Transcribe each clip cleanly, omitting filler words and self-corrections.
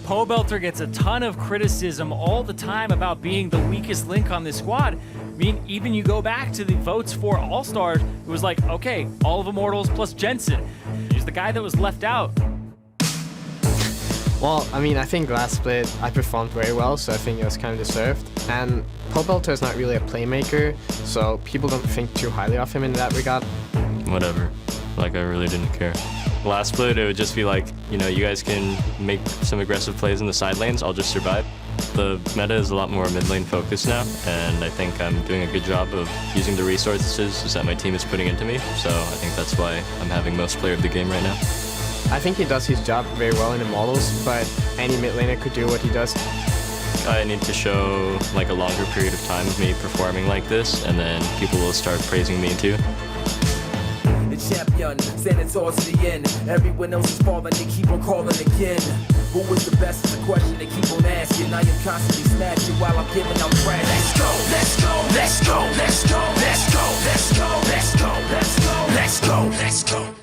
Pobelter gets a ton of criticism all the time about being the weakest link on this squad. I mean, even you go back to the votes for All-Stars, it was like, okay, all of Immortals plus Jensen. He's the guy that was left out. Well, I mean, I think last split I performed very well, so I think it was kind of deserved. And Pobelter is not really a playmaker, so people don't think too highly of him in that regard. Whatever. Like, I really didn't care. Last split, it would just be like, you know, you guys can make some aggressive plays in the side lanes, I'll just survive. The meta is a lot more mid lane focused now, and I think I'm doing a good job of using the resources that my team is putting into me, so I think that's why I'm having most player of the game right now. I think he does his job very well in Immortals, but any mid laner could do what he does. I need to show like a longer period of time of me performing like this, and then people will start praising me too. The champion, standing tall to the end. Everyone else is falling, they keep on calling again. Who was the best is the question they keep on asking. I am constantly snatching while I'm giving out crash. Let's go, let's go, let's go, let's go, let's go, let's go, let's go, let's go, let's go, let's go.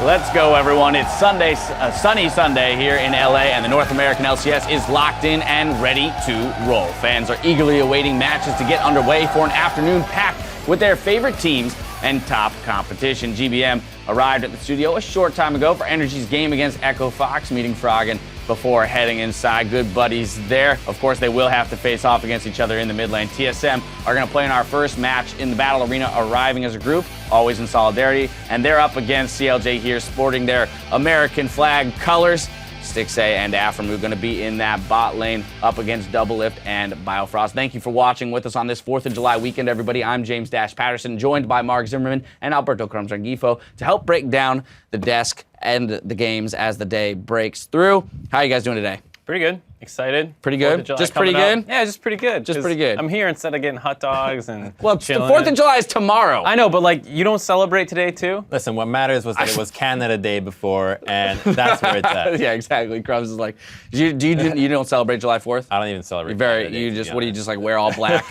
Let's go, everyone. It's Sunday, a sunny Sunday here in LA, and the North American LCS is locked in and ready to roll. Fans are eagerly awaiting matches to get underway for an afternoon packed with their favorite teams and top competition. GBM arrived at the studio a short time ago for Energy's game against Echo Fox, meeting Froggen before heading inside. Good buddies there. Of course, they will have to face off against each other in the mid lane. TSM are going to play in our first match in the battle arena, arriving as a group, always in solidarity, and they're up against CLG here, sporting their American flag colors. Stixxay and Aframu going to be in that bot lane up against Doublelift and Biofrost. Thank you for watching with us on this 4th of July weekend, everybody. I'm James Dash Patterson, joined by Mark Zimmerman and Alberto Crumbs-Rangifo to help break down the desk and the games as the day breaks through. How are you guys doing today? Pretty good. Excited. Pretty good? Just pretty good? Yeah, just pretty good. Just pretty good. I'm here instead of getting hot dogs and Well, the chilling. 4th of July is tomorrow. I know, but like, you don't celebrate today too? Listen, what matters was that it was Canada Day before, and that's where it's at. Yeah, exactly. Crumbs is like, you don't celebrate July 4th? I don't even celebrate. What do you just like wear all black?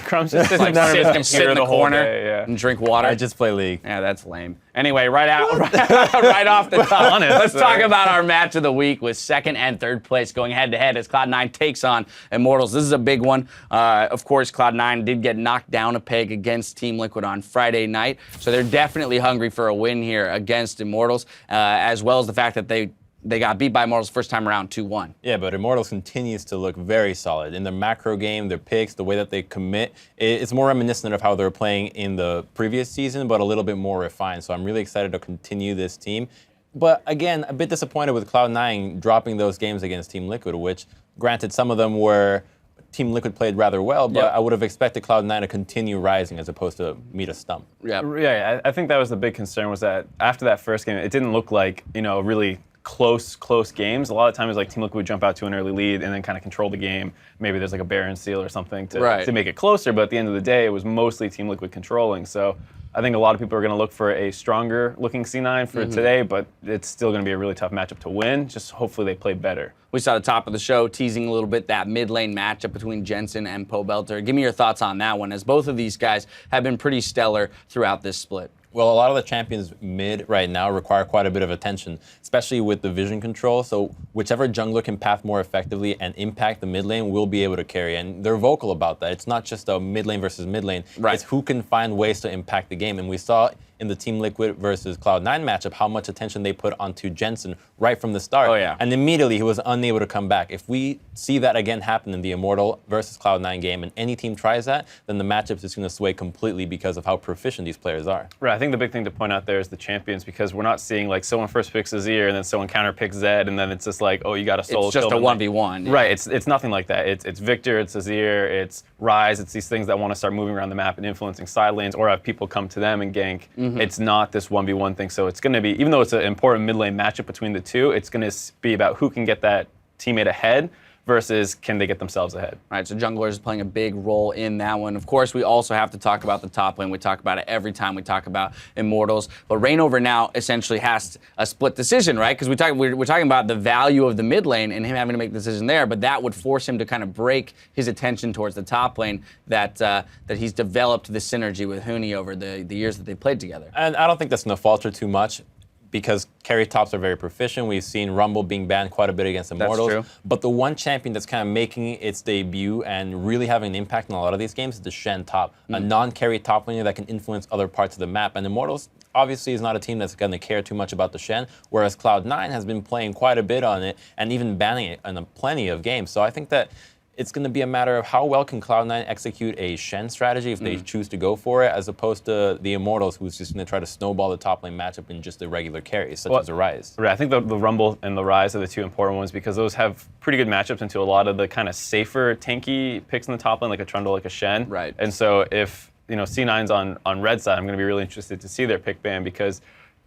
Crumbs just sits Like in front of his computer sit in the the whole corner day, yeah. and drink water? I just play League. Yeah, that's lame. Anyway, right off the top, honest, let's talk about our match of the week with 2nd and 3rd place going head-to-head as Cloud9 takes on Immortals. This is a big one. Of course, Cloud9 did get knocked down a peg against Team Liquid on Friday night, so they're definitely hungry for a win here against Immortals, as well as the fact that they got beat by Immortals first time around 2-1. Yeah, but Immortals continues to look very solid. In their macro game, their picks, the way that they commit, it's more reminiscent of how they were playing in the previous season, but a little bit more refined. So I'm really excited to continue this team. But again, a bit disappointed with Cloud9 dropping those games against Team Liquid, which, granted, some of them were Team Liquid played rather well, but I would have expected Cloud9 to continue rising as opposed to meet a stump. Yeah, I think that was the big concern, was that after that first game, it didn't look like, really close games. A lot of times, like, Team Liquid would jump out to an early lead and then kind of control the game. Maybe there's like a Baron seal or something to make it closer, but at the end of the day, it was mostly Team Liquid controlling. So I think a lot of people are going to look for a stronger looking C9 for today, but it's still going to be a really tough matchup to win. Just hopefully they play better. We saw the top of the show teasing a little bit that mid lane matchup between Jensen and Pobelter. Give me your thoughts on that one, as both of these guys have been pretty stellar throughout this split. Well, a lot of the champions mid right now require quite a bit of attention, especially with the vision control. So whichever jungler can path more effectively and impact the mid lane will be able to carry. And they're vocal about that. It's not just a mid lane versus mid lane. Right. It's who can find ways to impact the game. And we saw in the Team Liquid versus Cloud9 matchup how much attention they put onto Jensen right from the start. Oh, yeah. And immediately he was unable to come back. If we see that again happen in the Immortal versus Cloud9 game and any team tries that, then the matchup is going to sway completely because of how proficient these players are. Right, I think the big thing to point out there is the champions, because we're not seeing like someone first picks Azir and then someone counter picks Zed, and then it's just like, oh, you got a solo kill. It's just a 1v1. Yeah. Right, it's nothing like that. It's Victor, it's Azir, it's Ryze, it's these things that want to start moving around the map and influencing side lanes or have people come to them and gank. It's not this 1v1 thing, so it's going to be, even though it's an important mid lane matchup between the two, it's going to be about who can get that teammate ahead versus can they get themselves ahead. Right, so junglers is playing a big role in that one. Of course, we also have to talk about the top lane. We talk about it every time we talk about Immortals. But Reignover now essentially has a split decision, right? Because we're talking about the value of the mid lane and him having to make the decision there, but that would force him to kind of break his attention towards the top lane that he's developed the synergy with Huni over the years that they played together. And I don't think that's going to falter too much, because carry tops are very proficient. We've seen Rumble being banned quite a bit against Immortals. That's true. But the one champion that's kind of making its debut and really having an impact in a lot of these games is the Shen top, a non-carry top laner that can influence other parts of the map. And Immortals obviously is not a team that's going to care too much about the Shen, whereas Cloud9 has been playing quite a bit on it and even banning it in plenty of games. So I think that it's going to be a matter of how well can Cloud9 execute a Shen strategy if they choose to go for it, as opposed to the Immortals, who's just going to try to snowball the top lane matchup in just the regular carries, such as the Ryze. Right, I think the Rumble and the Ryze are the two important ones because those have pretty good matchups into a lot of the kind of safer tanky picks in the top lane, like a Trundle, like a Shen. Right. And so if C9's on red side, I'm going to be really interested to see their pick ban because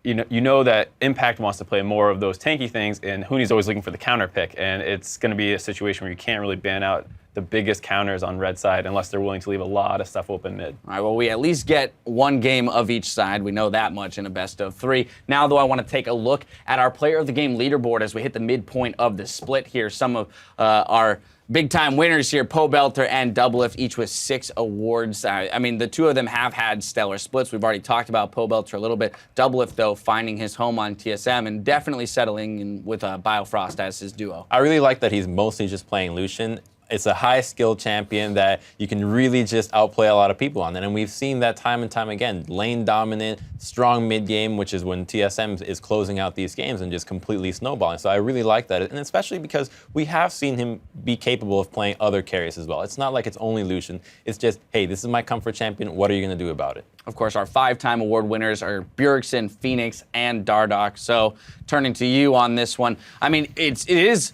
you know that Impact wants to play more of those tanky things, and Huni's always looking for the counter pick, and it's going to be a situation where you can't really ban out the biggest counters on red side unless they're willing to leave a lot of stuff open mid. All right, well, we at least get one game of each side. We know that much in a best of 3. Now, though, I want to take a look at our player of the game leaderboard as we hit the midpoint of the split here. Some of our big-time winners here, Pobelter and Doublelift, each with 6 awards. I mean, the two of them have had stellar splits. We've already talked about Pobelter a little bit. Doublelift, though, finding his home on TSM and definitely settling in with Biofrost as his duo. I really like that he's mostly just playing Lucian. It's a high-skill champion that you can really just outplay a lot of people on. And we've seen that time and time again. Lane dominant, strong mid-game, which is when TSM is closing out these games and just completely snowballing. So I really like that. And especially because we have seen him be capable of playing other carries as well. It's not like it's only Lucian. It's just, hey, this is my comfort champion. What are you going to do about it? Of course, our 5-time award winners are Bjergsen, Phoenix, and Dardoch. So turning to you on this one, I mean, it's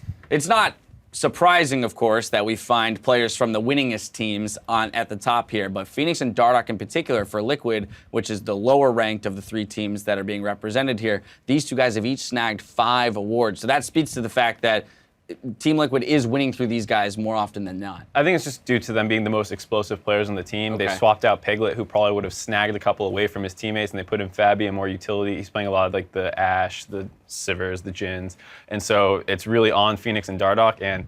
not surprising, of course, that we find players from the winningest teams at the top here, but Phoenix and Dardoch in particular for Liquid, which is the lower ranked of the 3 teams that are being represented here, these 2 guys have each snagged 5 awards. So that speaks to the fact that Team Liquid is winning through these guys more often than not. I think it's just due to them being the most explosive players on the team. Okay. They swapped out Piglet, who probably would have snagged a couple away from his teammates, and they put in Fabi and more utility. He's playing a lot of like the Ashe, the Sivers, the Jins. And so it's really on Phoenix and Dardoch, and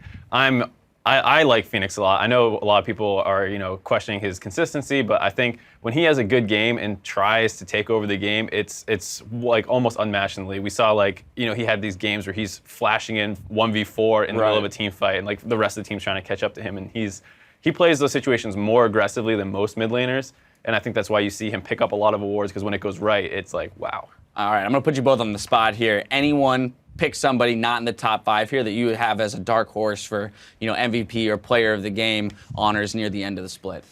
I like Phoenix a lot. I know a lot of people are, questioning his consistency, but I think when he has a good game and tries to take over the game, it's like almost unmatched in the league. We saw he had these games where he's flashing in 1v4 in the middle of a team fight, and like the rest of the team's trying to catch up to him, and he plays those situations more aggressively than most mid laners, and I think that's why you see him pick up a lot of awards, because when it goes right, it's like, wow. All right, I'm going to put you both on the spot here. Anyone pick somebody not in the top 5 here that you have as a dark horse for, MVP or player of the game honors near the end of the split?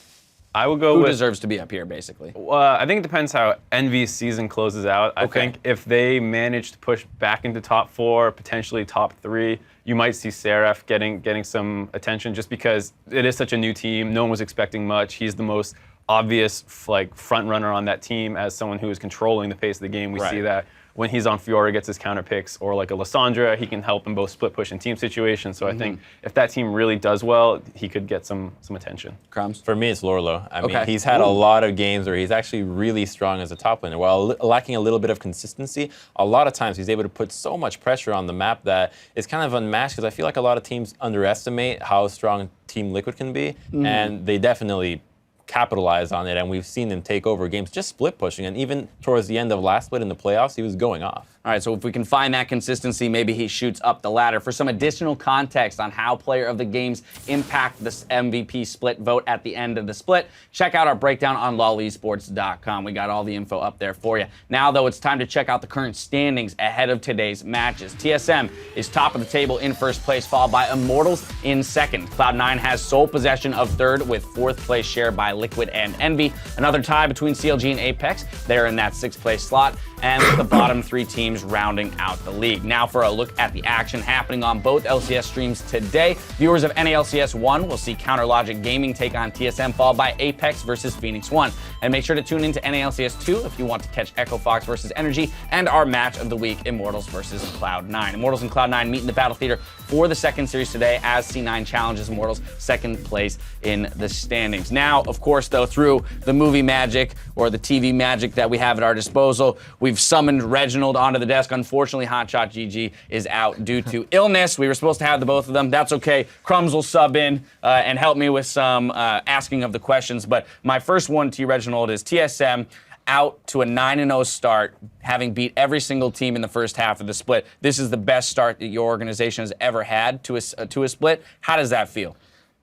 I would go Who with, deserves to be up here, basically? I think it depends how Envy's season closes out. I Okay. think if they manage to push back into top 4, potentially top 3, you might see Seraph getting some attention, just because it is such a new team. No one was expecting much. He's the most obvious front runner on that team as someone who is controlling the pace of the game. We see that when he's on Fiora, gets his counter picks, or like a Lissandra, he can help in both split push and team situations. So I think if that team really does well, he could get some attention. Crumbs? For me, it's Lorlo. I mean, Okay. he's had a lot of games where he's actually really strong as a top laner. While lacking a little bit of consistency, a lot of times he's able to put so much pressure on the map that it's kind of unmatched, because I feel like a lot of teams underestimate how strong Team Liquid can be, and they definitely capitalize on it, and we've seen him take over games just split pushing, and even towards the end of last split in the playoffs, he was going off. All right, so if we can find that consistency, maybe he shoots up the ladder. For some additional context on how player of the games impact this MVP split vote at the end of the split, check out our breakdown on lolesports.com. We got all the info up there for you. Now, though, it's time to check out the current standings ahead of today's matches. TSM is top of the table in first place, followed by Immortals in second. Cloud9 has sole possession of third, with fourth place shared by Liquid and Envy. Another tie between CLG and Apex. They're in that 6th place slot, and the bottom 3 teams rounding out the league. Now for a look at the action happening on both LCS streams today. Viewers of NALCS1 will see Counter Logic Gaming take on TSM, followed by Apex versus Phoenix 1. And make sure to tune into NALCS2 if you want to catch Echo Fox versus Energy and our match of the week, Immortals versus Cloud9. Immortals and Cloud9 meet in the Battle Theater for the 2nd series today as C9 challenges Immortals 2nd place in the standings. Now, of course, though, through the movie magic or the TV magic that we have at our disposal, we've summoned Reginald onto the desk. Unfortunately, Hotshot GG is out due to illness. We were supposed to have the both of them. That's okay. Crumbs will sub in and help me with some asking of the questions. But my first one to you, Reginald, is TSM out to a 9-0 start, having beat every single team in the first half of the split. This is the best start that your organization has ever had to a split. How does that feel?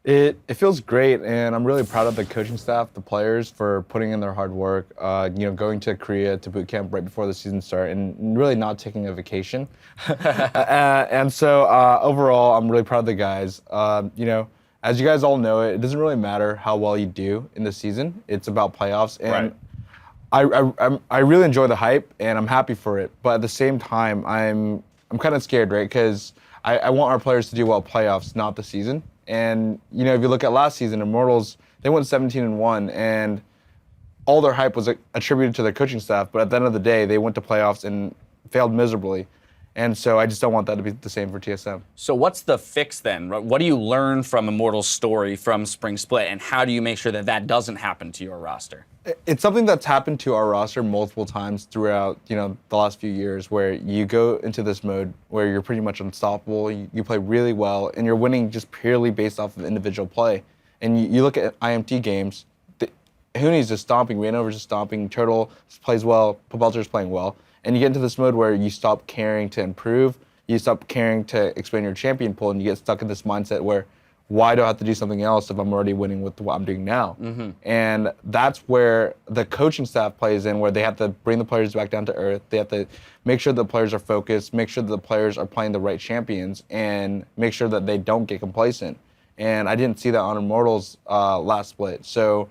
It feels great, and I'm really proud of the coaching staff, the players, for putting in their hard work. Going to Korea to boot camp right before the season start, and really not taking a vacation. And so overall, I'm really proud of the guys. As you guys all know, it doesn't really matter how well you do in the season. It's about playoffs, and I really enjoy the hype, and I'm happy for it. But at the same time, I'm kind of scared, right? Because I want our players to do well playoffs, not the season. And, if you look at last season, Immortals, they went 17-1, and all their hype was attributed to their coaching staff. But at the end of the day, they went to playoffs and failed miserably. And so I just don't want that to be the same for TSM. So what's the fix then? What do you learn from Immortals' story from Spring Split, and how do you make sure that that doesn't happen to your roster? It's something that's happened to our roster multiple times throughout, the last few years, where you go into this mode where you're pretty much unstoppable, you play really well, and you're winning just purely based off of individual play. And you look at IMT games, Hooney's just stomping, Ranover's just stomping, Turtle plays well, Pobelter's playing well. And you get into this mode where you stop caring to improve, you stop caring to expand your champion pool, and you get stuck in this mindset where, why do I have to do something else if I'm already winning with what I'm doing now? Mm-hmm. And that's where the coaching staff plays in, where they have to bring the players back down to earth. They have to make sure the players are focused, make sure that the players are playing the right champions, and make sure that they don't get complacent. And I didn't see that on Immortals last split. So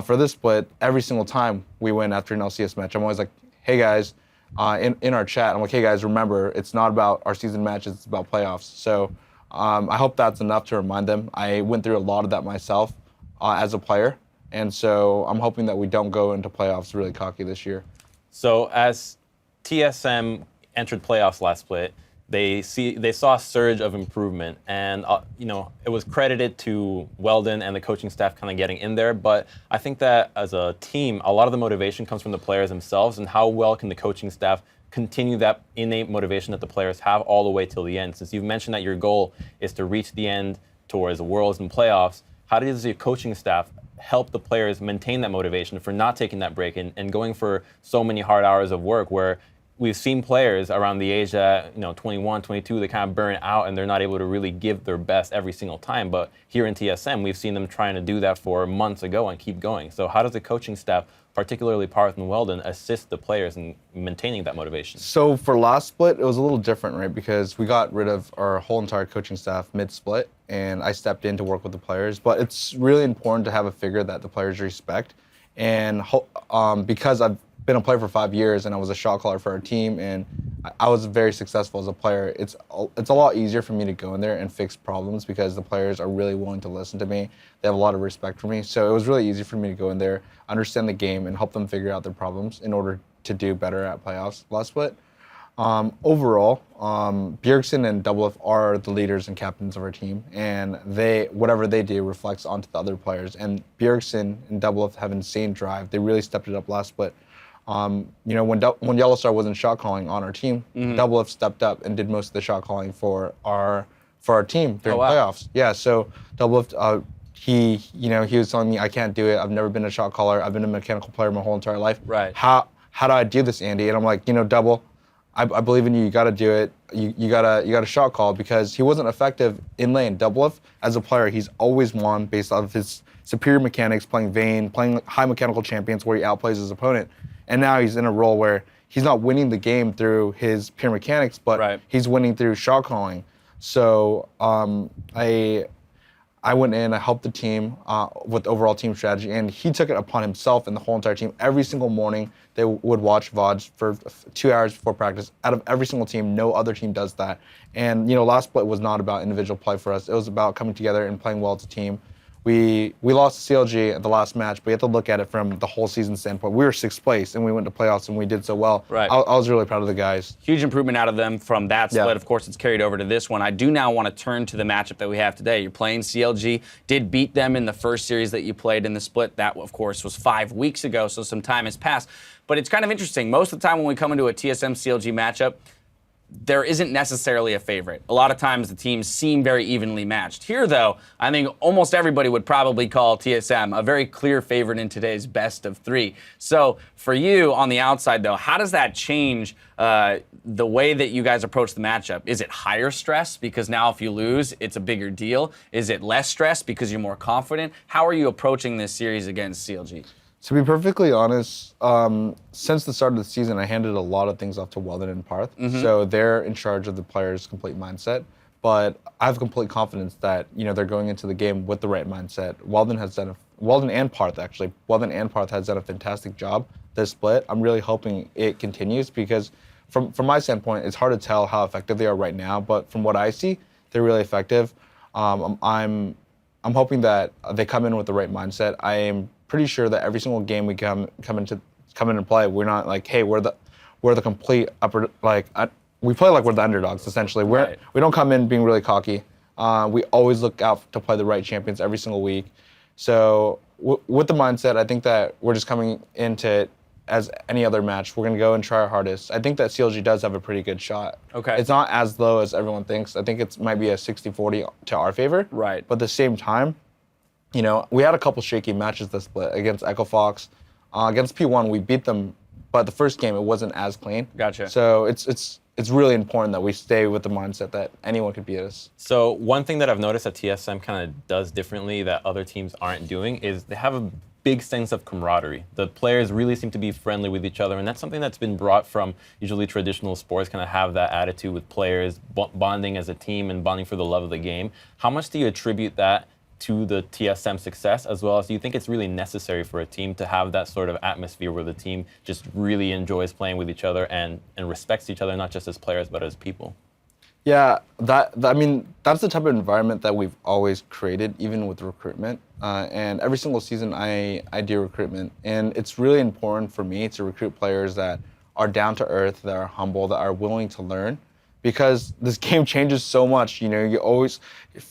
for this split, every single time we win after an LCS match, I'm always like, hey guys, in our chat, I'm like, hey guys, remember, it's not about our season matches, it's about playoffs. So I hope that's enough to remind them. I went through a lot of that myself as a player, and so I'm hoping that we don't go into playoffs really cocky this year. So as TSM entered playoffs last split, they saw a surge of improvement, and it was credited to Weldon and the coaching staff kind of getting in there. But I think that as a team, a lot of the motivation comes from the players themselves, and how well can the coaching staff continue that innate motivation that the players have all the way till the end. Since you've mentioned that your goal is to reach the end towards the Worlds and playoffs, how does your coaching staff help the players maintain that motivation for not taking that break and going for so many hard hours of work, where we've seen players around the age that 21, 22, they kind of burn out and they're not able to really give their best every single time. But here in TSM, we've seen them trying to do that for months ago and keep going. So how does the coaching staff, particularly Parth and Weldon, assist the players in maintaining that motivation? So for last split, it was a little different, right? Because we got rid of our whole entire coaching staff mid-split, and I stepped in to work with the players. But it's really important to have a figure that the players respect. And because I've been a player for 5 years and I was a shot caller for our team, and I was very successful as a player, it's a lot easier for me to go in there and fix problems because the players are really willing to listen to me. They have a lot of respect for me. So it was really easy for me to go in there, understand the game, and help them figure out their problems in order to do better at playoffs last split. Overall, Bjergsen and Doublelift are the leaders and captains of our team, and whatever they do reflects onto the other players. And Bjergsen and Doublelift have insane drive. They really stepped it up last split. When Yellowstar wasn't shot calling on our team, Doublelift stepped up and did most of the shot calling for our team during playoffs. Yeah, so Doublelift, he was telling me, I can't do it. I've never been a shot caller. I've been a mechanical player my whole entire life. Right. How do I do this, Andy? And I'm like, Double, I believe in you. You got to do it. You gotta shot call, because he wasn't effective in lane. Doublelift, as a player, he's always won based off of his superior mechanics, playing Vayne, playing high mechanical champions where he outplays his opponent. And now he's in a role where he's not winning the game through his pure mechanics, but he's winning through shot calling. So I went in, I helped the team with overall team strategy, and he took it upon himself and the whole entire team. Every single morning, they would watch VODs for 2 hours before practice. Out of every single team, no other team does that. And, last split was not about individual play for us. It was about coming together and playing well as a team. We lost to CLG at the last match, but you have to look at it from the whole season standpoint. We were 6th place, and we went to playoffs, and we did so well. Right. I was really proud of the guys. Huge improvement out of them from that split. Yeah. Of course, it's carried over to this one. I do now want to turn to the matchup that we have today. You're playing CLG. Did beat them in the first series that you played in the split. That, of course, was 5 weeks ago, so some time has passed. But it's kind of interesting. Most of the time when we come into a TSM-CLG matchup, there isn't necessarily a favorite. A lot of times the teams seem very evenly matched. Here, though, I think almost everybody would probably call TSM a very clear favorite in today's best of 3. So for you on the outside, though, how does that change the way that you guys approach the matchup? Is it higher stress because now if you lose, it's a bigger deal? Is it less stress because you're more confident? How are you approaching this series against CLG? To be perfectly honest, since the start of the season, I handed a lot of things off to Weldon and Parth. So they're in charge of the players' complete mindset. But I have complete confidence that they're going into the game with the right mindset. Weldon and Parth has done a fantastic job this split. I'm really hoping it continues because from my standpoint, it's hard to tell how effective they are right now. But from what I see, they're really effective. I'm hoping that they come in with the right mindset. I am pretty sure that every single game we come in and play, we're not like, hey, we're the complete upper, we play like we're the underdogs essentially. We don't come in being really cocky. We always look out to play the right champions every single week. So with the mindset, I think that we're just coming into it as any other match. We're gonna go and try our hardest. I think that CLG does have a pretty good shot. Okay. It's not as low as everyone thinks. I think it might be a 60-40 to our favor. Right. But at the same time, we had a couple shaky matches this split against Echo Fox. Against P1, we beat them, but the first game, it wasn't as clean. Gotcha. So it's really important that we stay with the mindset that anyone could beat us. So one thing that I've noticed that TSM kind of does differently that other teams aren't doing is they have a big sense of camaraderie. The players really seem to be friendly with each other, and that's something that's been brought from usually traditional sports, kind of have that attitude with players, bonding as a team and bonding for the love of the game. How much do you attribute that to the TSM success, as well as do you think it's really necessary for a team to have that sort of atmosphere where the team just really enjoys playing with each other and respects each other, not just as players, but as people? Yeah, that's the type of environment that we've always created, even with recruitment. And every single season I do recruitment, and it's really important for me to recruit players that are down to earth, that are humble, that are willing to learn. Because this game changes so much, you always,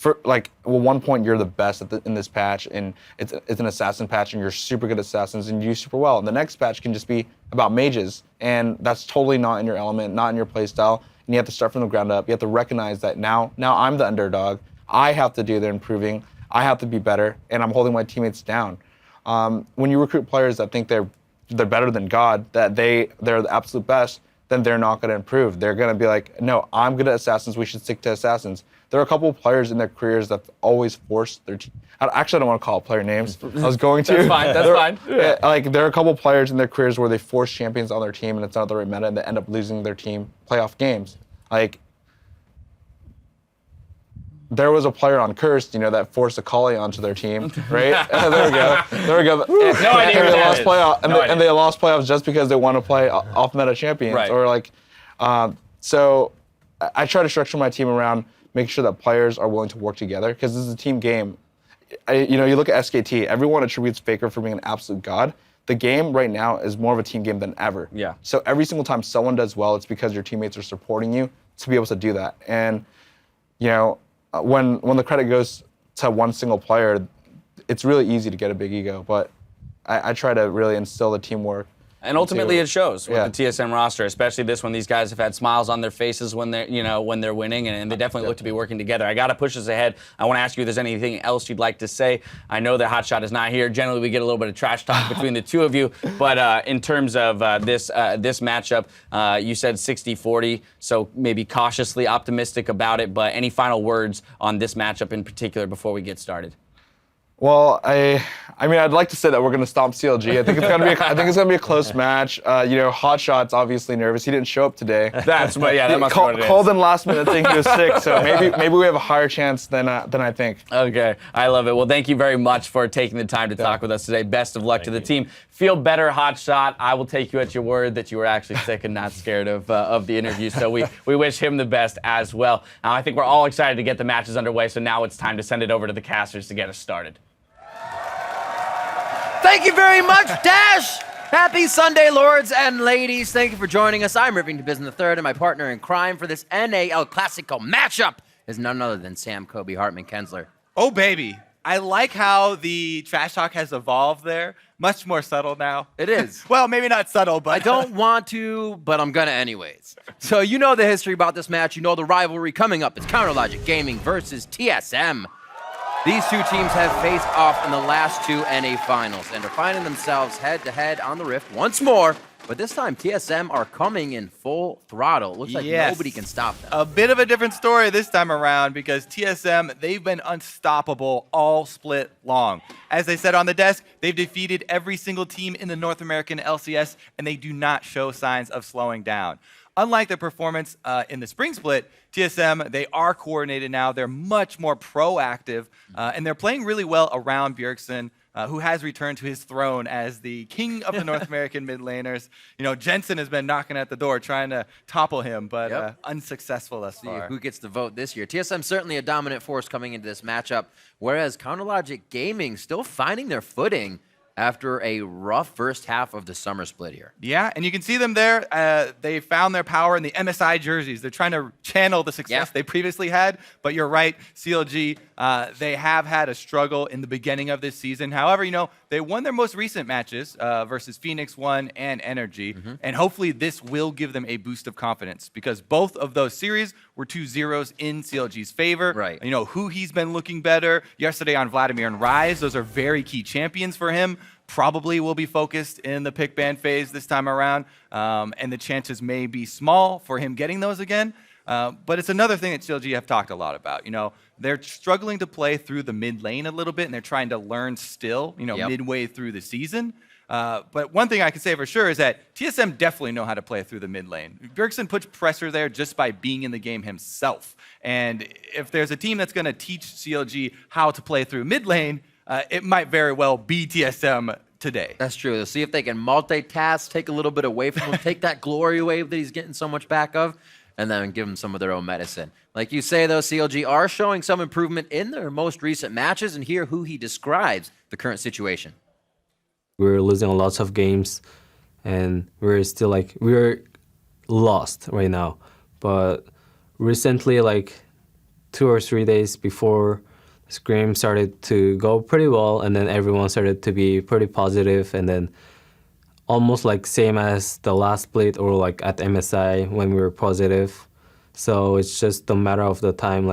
at one point you're the best in this patch, and it's an assassin patch, and you're super good at assassins, and you do super well. And the next patch can just be about mages, and that's totally not in your element, not in your playstyle, and you have to start from the ground up. You have to recognize that now I'm the underdog. I have to do the improving. I have to be better, and I'm holding my teammates down. When you recruit players that think they're better than God, that they're the absolute best, then they're not going to improve. They're going to be like, no, I'm good at assassins. We should stick to assassins. There are a couple of players in their careers that always force their team. Actually, I don't want to call player names. I was going to. That's fine. That's fine. Yeah. There are a couple of players in their careers where they force champions on their team and it's not the right meta, and they end up losing their team playoff games. There was a player on Cursed, that forced a Kali onto their team, right? There we go. No idea who that is. And they lost playoffs just because they want to play off-meta champions. Right. Or so I try to structure my team around making sure that players are willing to work together because this is a team game. You look at SKT, everyone attributes FLICKR for being an absolute god. The game right now is more of a team game than ever. Yeah. So every single time someone does well, it's because your teammates are supporting you to be able to do that. And, when the credit goes to one single player, it's really easy to get a big ego. But I try to really instill the teamwork. And ultimately, it shows with Yeah. the TSM roster, especially this one. These guys have had smiles on their faces when they're winning, and they definitely look to be working together. I got to push us ahead. I want to ask you if there's anything else you'd like to say. I know that Hotshot is not here. Generally, we get a little bit of trash talk between the two of you, but in terms of this matchup, you said 60-40, so maybe cautiously optimistic about it. But any final words on this matchup in particular before we get started? Well, I mean, I'd like to say that we're going to stomp CLG. I think it's going to be a close match. Hot Shot's obviously nervous. He didn't show up today. That must be what it is. Called in last minute saying he was sick, so maybe we have a higher chance than I think. Okay, I love it. Well, thank you very much for taking the time to talk with us today. Best of luck to the team. Feel better, Hot Shot. I will take you at your word that you were actually sick and not scared of the interview. So we wish him the best as well. I think we're all excited to get the matches underway. So now it's time to send it over to the casters to get us started. Thank you very much, Dash! Happy Sunday, lords and ladies. Thank you for joining us. I'm Rivington Bisson III, and my partner in crime for this NAL Classico matchup is none other than Sam Kobe Hartman Kensler. Oh, baby. I like how the trash talk has evolved there. Much more subtle now. It is. Well, maybe not subtle, but... I don't want to, but I'm gonna anyways. So you know the history about this match. You know the rivalry coming up. It's Counterlogic Gaming versus TSM. These two teams have faced off in the last two NA finals and are finding themselves head-to-head on the Rift once more. But this time, TSM are coming in full throttle. Looks like nobody can stop them. A bit of a different story this time around because TSM, they've been unstoppable all split long. As they said on the desk, they've defeated every single team in the North American LCS, and they do not show signs of slowing down. Unlike their performance in the spring split, TSM, they are coordinated now. They're much more proactive, and they're playing really well around Bjergsen, who has returned to his throne as the king of the North American mid laners. Jensen has been knocking at the door trying to topple him, but unsuccessful thus far. Who gets the vote this year? TSM certainly a dominant force coming into this matchup, whereas Counterlogic Gaming still finding their footing after a rough first half of the summer split here. Yeah, and you can see them there. They found their power in the MSI jerseys. They're trying to channel the success they previously had, but you're right, CLG, they have had a struggle in the beginning of this season. However, they won their most recent matches versus FLICKR and Energy, and hopefully this will give them a boost of confidence because both of those series were 2-0s in CLG's favor. Right. Who he's been looking better yesterday on Vladimir and Rise. Those are very key champions for him. Probably will be focused in the pick ban phase this time around, and the chances may be small for him getting those again. But it's another thing that CLG have talked a lot about. They're struggling to play through the mid lane a little bit, and they're trying to learn still, midway through the season. But one thing I can say for sure is that TSM definitely know how to play through the mid lane. Bjergsen puts pressure there just by being in the game himself. And if there's a team that's going to teach CLG how to play through mid lane, it might very well be TSM today. That's true. They'll see if they can multitask, take a little bit away from him, take that glory wave that he's getting so much back of, and then give him some of their own medicine. Like you say, though, CLG are showing some improvement in their most recent matches, and hear who he describes the current situation. We're losing lots of games, and we're still we're lost right now. But recently, 2 or 3 days before Scream started to go pretty well, and then everyone started to be pretty positive, and then almost same as the last split or at MSI when we were positive. So it's just a matter of the time,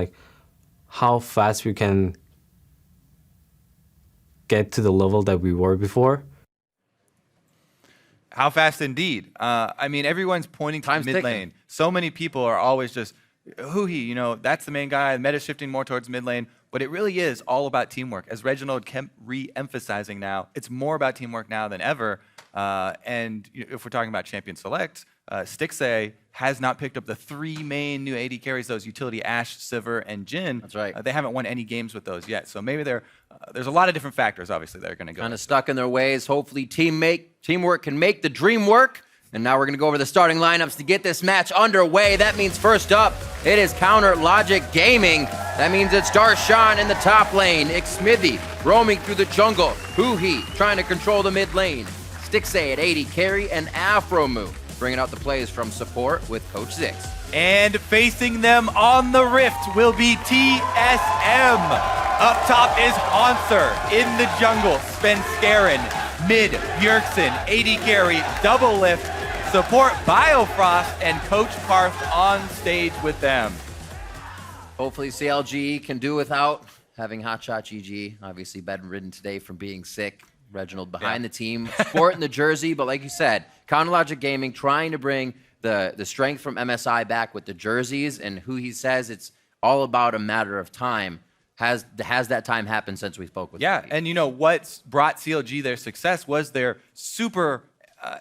how fast we can get to the level that we were before. How fast indeed. I mean, everyone's pointing to the mid lane. So many people are always just, that's the main guy. The meta's shifting more towards mid lane. But it really is all about teamwork. As Reginald kept re-emphasizing now, it's more about teamwork now than ever. And if we're talking about Champion Select, Stixxay has not picked up the 3 main new AD carries, those utility Ashe, Sivir, and Jhin. That's right. They haven't won any games with those yet. So maybe there's a lot of different factors, obviously, that are going to go. Kind of stuck in their ways. Hopefully teamwork can make the dream work. And now we're going to go over the starting lineups to get this match underway. That means first up, it is Counterlogic Gaming. That means it's Darshan in the top lane, Xmithy roaming through the jungle, Huhi trying to control the mid lane, Stixxay at 80 carry, and Afromu bringing out the plays from support with Coach Zix. And facing them on the Rift will be TSM. Up top is Haunter in the jungle, Spenskaren, mid, Bjergsen, 80 carry, double lift, support Biofrost, and Coach Parth on stage with them. Hopefully CLG can do without having Hotshot GG, obviously bedridden today from being sick. Reginald behind the team, sporting the jersey, but like you said, Counterlogic Gaming trying to bring the strength from MSI back with the jerseys, and who he says it's all about a matter of time Has that time happened since we spoke with Yeah, Steve? and you know what's brought CLG their success was their super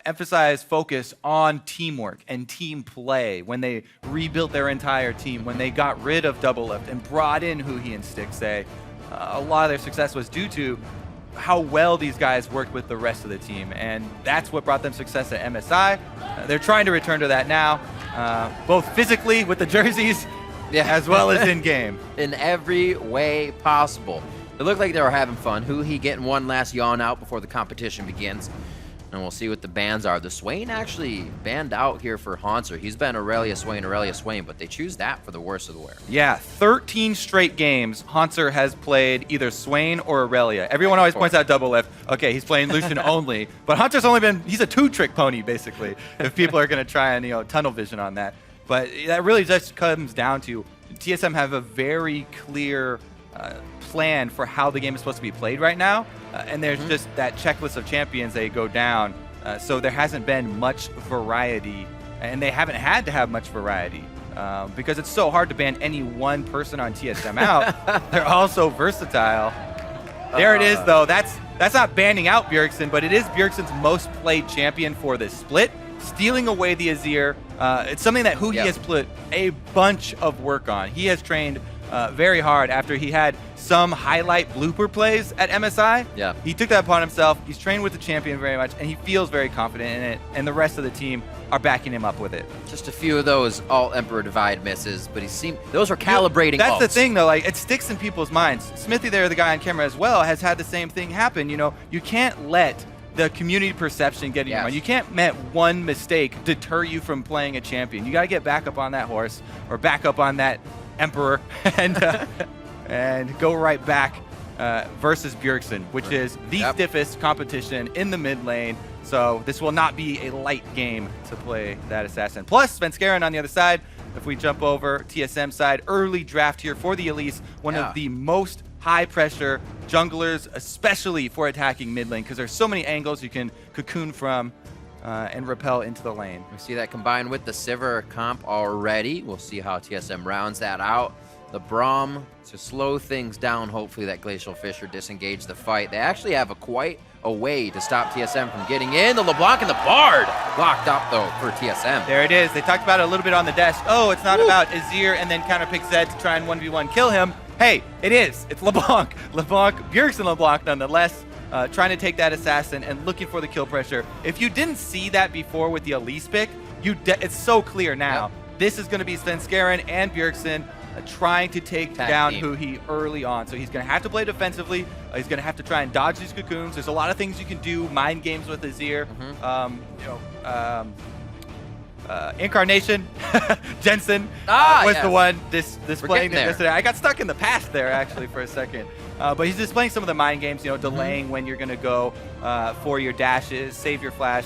emphasized focus on teamwork and team play. When they rebuilt their entire team, when they got rid of Double Lift and brought in Huhi and Stixay, a lot of their success was due to how well these guys worked with the rest of the team, and that's what brought them success at MSI. They're trying to return to that now, both physically with the jerseys, as well as in game. In every way possible. It looked like they were having fun. Huhi getting one last yawn out before the competition begins. And we'll see what the bans are. The Swain actually banned out here for Haunter. He's been Aurelia Swain, but they choose that for the worst of the wear. Yeah, 13 straight games Haunter has played either Swain or Aurelia. Everyone always points out Double Lift. Okay, he's playing Lucian only, but Haunter's only been, he's a two-trick pony, basically, if people are going to try and, tunnel vision on that. But that really just comes down to TSM have a very clear plan for how the game is supposed to be played right now, and there's just that checklist of champions they go down, so there hasn't been much variety, and they haven't had to have much variety because it's so hard to ban any one person on TSM out. They're all so versatile. There it is, though. That's not banning out Bjergsen, but it is Bjergsen's most played champion for this split, stealing away the Azir. It's something that Huhi has put a bunch of work on. He has trained very hard after he had some highlight blooper plays at MSI. Yeah. He took that upon himself. He's trained with the champion very much, and he feels very confident in it, and the rest of the team are backing him up with it. Just a few of those all Emperor Divide misses, but those are calibrating That's the ults. thing, though. Like, it sticks in people's minds. Smithy there, the guy on camera as well, has had the same thing happen. You can't let the community perception get in your mind. You can't let one mistake deter you from playing a champion. You got to get back up on that horse or back up on that Emperor and go right back versus Bjergsen, which is the stiffest competition in the mid lane. So this will not be a light game to play that assassin. Plus, Svenskeren on the other side. If we jump over TSM side, early draft here for the Elise, one of the most high-pressure junglers, especially for attacking mid lane, because there's so many angles you can cocoon from and repel into the lane. We see that combined with the Sivir comp already. We'll see how TSM rounds that out. The Braum to slow things down. Hopefully that Glacial Fissure disengage the fight. They actually have quite a way to stop TSM from getting in. The LeBlanc and the Bard locked up, though, for TSM. There it is. They talked about it a little bit on the desk. Oh, it's not about Azir and then counterpick Zed to try and 1v1 kill him. Hey, it is. It's LeBlanc. Bjergsen LeBlanc, nonetheless, trying to take that assassin and looking for the kill pressure. If you didn't see that before with the Elise pick, it's so clear now. This is going to be Svenskeren and Bjergsen trying to take down Huhi early on. So he's going to have to play defensively. He's going to have to try and dodge these cocoons. There's a lot of things you can do, mind games with Azir. Incarnation, Jensen was the one displaying this yesterday. I got stuck in the past there actually for a second. But he's displaying some of the mind games, delaying when you're going to go for your dashes, save your flash,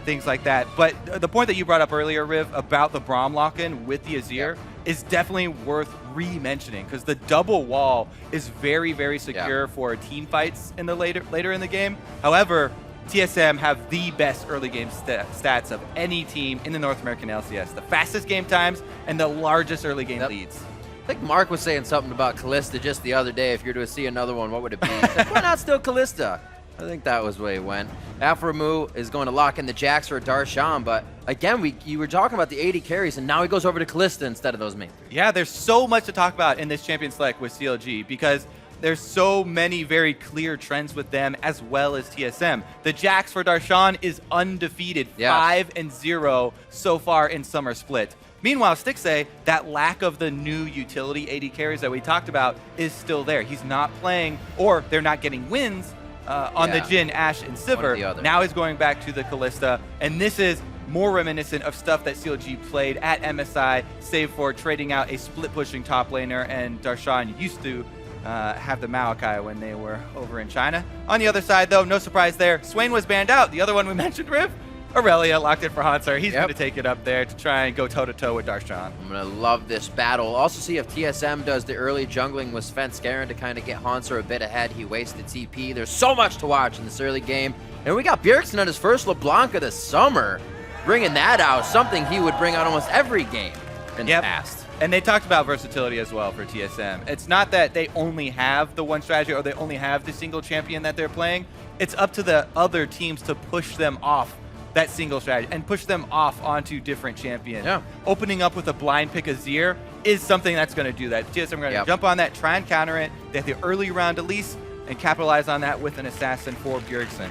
things like that. But the point that you brought up earlier, Riv, about the Braum lock-in with the Azir is definitely worth re-mentioning because the double wall is very, very secure for team fights in the later in the game. However, TSM have the best early game stats of any team in the North American LCS. The fastest game times and the largest early game leads. I think Mark was saying something about Kalista just the other day. If you're to see another one, what would it be? Why not still Kalista? I think that was the way it went. Alframu is going to lock in the Jax for Darshan, but again, you were talking about the 80 carries, and now he goes over to Kalista instead of those main. Yeah, there's so much to talk about in this Champion Select with CLG because there's so many very clear trends with them as well as TSM. The Jax for Darshan is undefeated, 5-0 so far in Summer Split. Meanwhile, Stixay, that lack of the new utility 80 carries that we talked about is still there. He's not playing, or they're not getting wins on the Jhin, Ashe, and Sivir. Now he's going back to the Kalista, and this is more reminiscent of stuff that CLG played at MSI, save for trading out a split-pushing top laner, and Darshan used to have the Maokai when they were over in China. On the other side, though, no surprise there. Swain was banned out. The other one we mentioned, Riv, Aurelia locked in for Haunter. He's going to take it up there to try and go toe-to-toe with Darshan. I'm going to love this battle. Also see if TSM does the early jungling with Svenskeren to kind of get Haunter a bit ahead. He wasted TP. There's so much to watch in this early game. And we got Bjergsen on his first LeBlanc of the summer, bringing that out, something he would bring out almost every game in the past. And they talked about versatility as well for TSM. It's not that they only have the one strategy or they only have the single champion that they're playing. It's up to the other teams to push them off that single strategy and push them off onto different champions. Yeah. Opening up with a blind pick Azir is something that's going to do that. TSM are going to jump on that, try and counter it. They have the early round Elise and capitalize on that with an assassin for Bjergsen.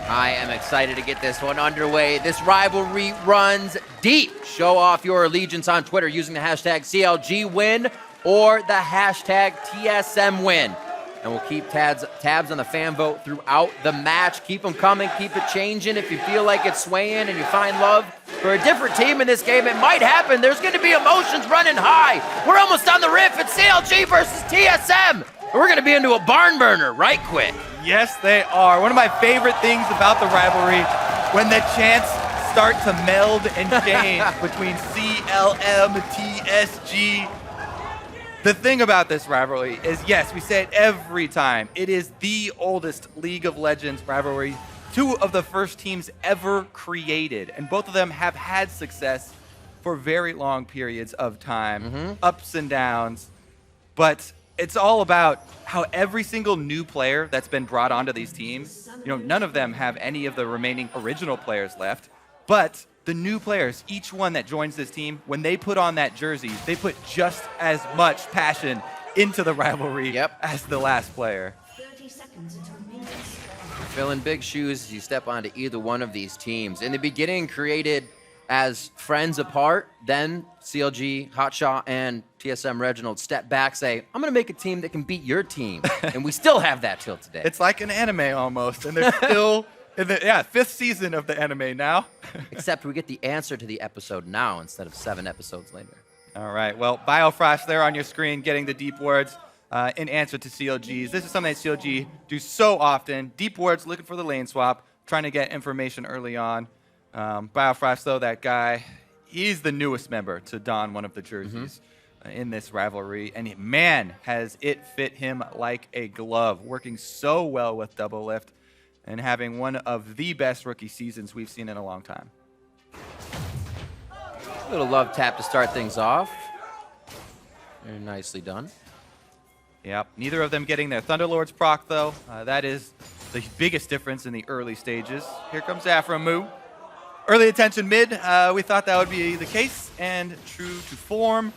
I am excited to get this one underway. This rivalry runs deep. Show off your allegiance on Twitter using the hashtag CLGwin or the hashtag TSMwin. And we'll keep tabs on the fan vote throughout the match. Keep them coming, keep it changing. If you feel like it's swaying and you find love for a different team in this game, it might happen. There's going to be emotions running high. We're almost on the riff. It's CLG versus TSM. We're going to be into a barn burner right quick. Yes, they are. One of my favorite things about the rivalry, when the chants start to meld and change between CLM, TSG. The thing about this rivalry is, yes, we say it every time, it is the oldest League of Legends rivalry. Two of the first teams ever created, and both of them have had success for very long periods of time, ups and downs. But it's all about how every single new player that's been brought onto these teams, none of them have any of the remaining original players left, but the new players, each one that joins this team, when they put on that jersey, they put just as much passion into the rivalry as the last player. 30 seconds until minions. Filling big shoes as you step onto either one of these teams. In the beginning, created as friends apart, then CLG, Hotshot, and TSM Reginald step back, say, I'm going to make a team that can beat your team. And we still have that till today. It's like an anime almost, and they're still in the 5th season of the anime now. Except we get the answer to the episode now instead of 7 episodes later. All right, well, Biofrost there on your screen getting the deep words in answer to CLGs. This is something that CLG do so often. Deep words, looking for the lane swap, trying to get information early on. Biofrost, though, that guy, he's the newest member to don one of the jerseys in this rivalry. And man, has it fit him like a glove, working so well with Double Lift and having one of the best rookie seasons we've seen in a long time. A little love tap to start things off. Very nicely done. Yep, neither of them getting their Thunderlords proc, though. That is the biggest difference in the early stages. Here comes Aframu. Early attention mid, we thought that would be the case, and true to form.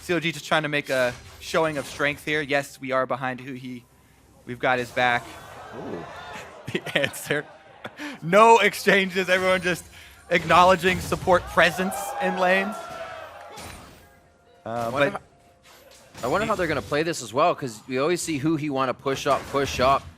CLG just trying to make a showing of strength here. Yes, we are behind Huhi. We've got his back. Ooh. The answer. No exchanges, everyone just acknowledging support presence in lanes. I wonder how they're going to play this as well, because we always see who he want to push up.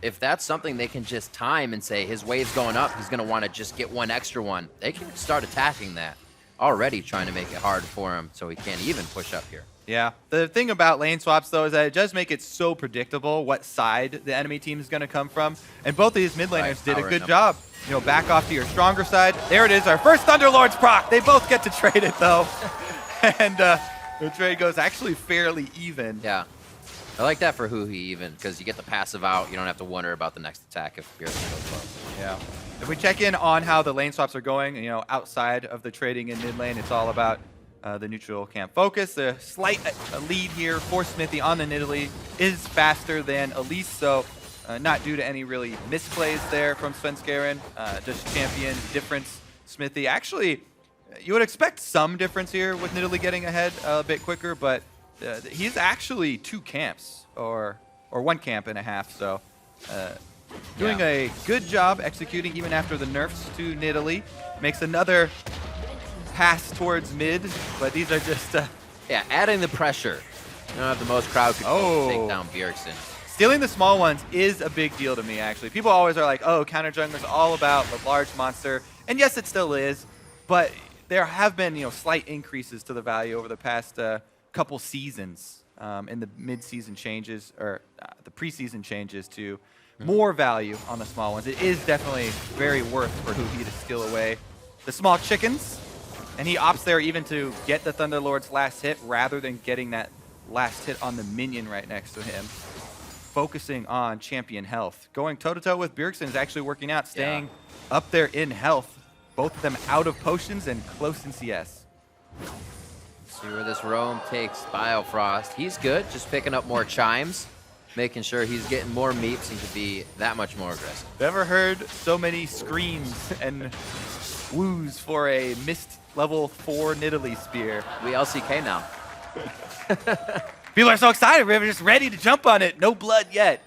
If that's something they can just time and say his wave's going up, he's going to want to just get one extra one. They can start attacking that. Already trying to make it hard for him so he can't even push up here. Yeah, the thing about lane swaps, though, is that it does make it so predictable what side the enemy team is going to come from. And both of these mid laners did a good job. Back off to your stronger side. There it is, our first Thunderlords proc. They both get to trade it, though. And the trade goes actually fairly even. Yeah. I like that for Huhi even, because you get the passive out. You don't have to wonder about the next attack if Bjergsen goes low. Yeah. If we check in on how the lane swaps are going, outside of the trading in mid lane, it's all about the neutral camp focus. A slight lead here for Smithy on the Nidalee is faster than Elise, so not due to any really misplays there from Svenskeren. Just champion difference. Smithy actually, you would expect some difference here with Nidalee getting ahead a bit quicker, but he's actually 2 camps or 1 camp and a half, so doing a good job executing even after the nerfs to Nidalee. Makes another pass towards mid, but these are just adding the pressure. You don't have the most crowd control to take down Bjergsen. Stealing the small ones is a big deal to me, actually. People always are like, oh, counter jungler's all about the large monster, and yes, it still is, but there have been slight increases to the value over the past couple seasons in the mid-season changes, or the preseason changes to more value on the small ones. It is definitely very worth for Huhi to steal away the small chickens, and he opts there even to get the Thunderlord's last hit rather than getting that last hit on the minion right next to him. Focusing on champion health. Going toe-to-toe with Bjergsen is actually working out, staying up there in health. Both of them out of potions and close in CS. See where this roam takes Biofrost. He's good, just picking up more chimes, making sure he's getting more meeps and can be that much more aggressive. Never heard so many screams and woos for a missed level 4 Nidalee spear. We LCK now. People are so excited. We're just ready to jump on it. No blood yet.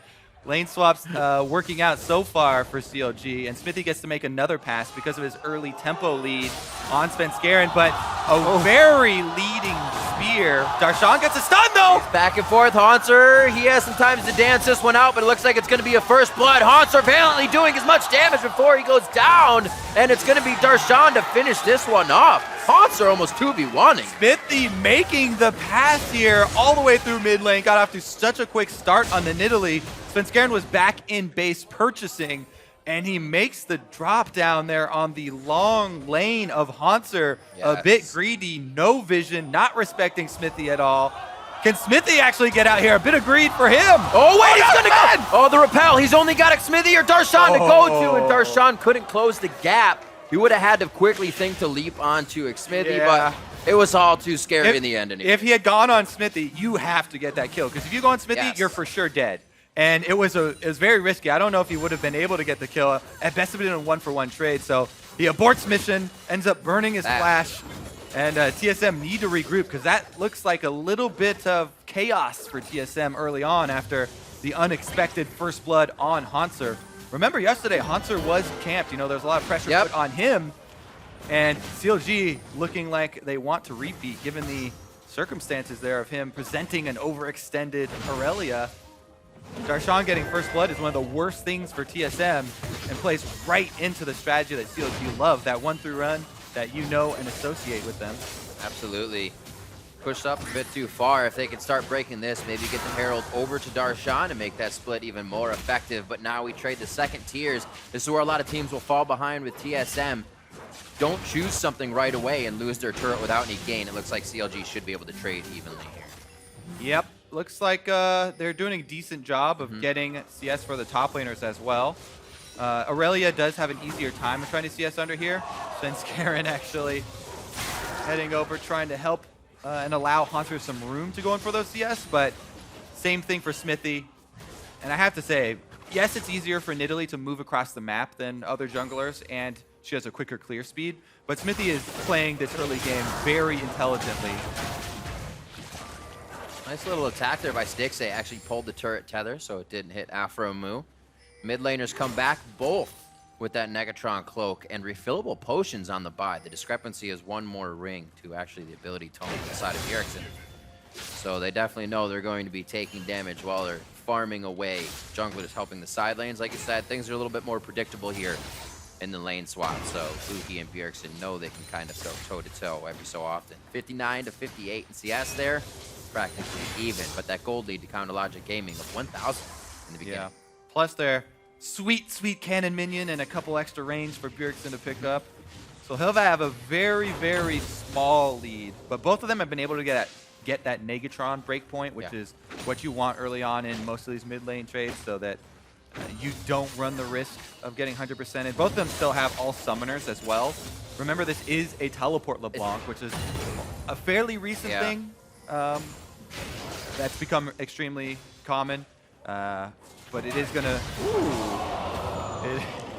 Lane swaps working out so far for CLG, and Smithy gets to make another pass because of his early tempo lead on Svenskeren, but a very leading spear. Darshan gets a stun though! Back and forth, Haunter, he has some time to dance this one out, but it looks like it's going to be a first blood. Haunter valiantly doing as much damage before he goes down, and it's going to be Darshan to finish this one off. Haunter almost 2v1ing. Smithy making the pass here all the way through mid lane, got off to such a quick start on the Nidalee. Svenskeren was back in base purchasing, and he makes the drop down there on the long lane of Haunter. Yes. A bit greedy, no vision, not respecting Smithy at all. Can Smithy actually get out here? A bit of greed for him. Oh, wait, he's gonna go! Oh, the repel. He's only got Smithy or Darshan to go to, and Darshan couldn't close the gap. He would have had to quickly think to leap onto Smithy, but it was all too scary in the end. Anyway. If he had gone on Smithy, you have to get that kill, because if you go on Smithy, you're for sure dead. And it was very risky. I don't know if he would have been able to get the kill. At best, it would have been a 1-for-1 trade. So he aborts mission, ends up burning his flash, and TSM need to regroup because that looks like a little bit of chaos for TSM early on after the unexpected first blood on Haunter. Remember yesterday, Haunter was camped. You know, there's a lot of pressure put on him, and CLG looking like they want to repeat given the circumstances there of him presenting an overextended Aurelia. Darshan getting first blood is one of the worst things for TSM and plays right into the strategy that CLG love, that 1-through run that you know and associate with them. Absolutely. Pushed up a bit too far. If they can start breaking this, maybe get the Herald over to Darshan and make that split even more effective. But now we trade the second tiers. This is where a lot of teams will fall behind with TSM. Don't choose something right away and lose their turret without any gain. It looks like CLG should be able to trade evenly here. Yep. Looks like they're doing a decent job of getting CS for the top laners as well. Aurelia does have an easier time of trying to CS under here. Svenskeren actually heading over, trying to help and allow Haunter some room to go in for those CS, but same thing for Smithy. And I have to say, yes, it's easier for Nidalee to move across the map than other junglers, and she has a quicker clear speed, but Smithy is playing this early game very intelligently. Nice little attack there by Stixxay. Actually pulled the turret tether, so it didn't hit Afro Moo. Mid laners come back, both with that Negatron cloak and refillable potions on the buy. The discrepancy is one more ring to actually the ability tome inside of Bjergsen. So they definitely know they're going to be taking damage while they're farming away. Jungler is helping the side lanes. Like you said, things are a little bit more predictable here in the lane swap. So Buki and Bjergsen know they can kind of go toe-to-toe every so often. 59 to 58 in CS there. Practically even, but that gold lead to Counter Logic Gaming of 1,000 in the beginning. Yeah. Plus their sweet cannon minion and a couple extra range for Bjergsen to pick up. So he'll have a very, very small lead, but both of them have been able to get that Negatron breakpoint, which is what you want early on in most of these mid lane trades, so that you don't run the risk of getting 100%. And both of them still have all summoners as well. Remember, this is a teleport LeBlanc, which is a fairly recent thing. That's become extremely common, but it is gonna.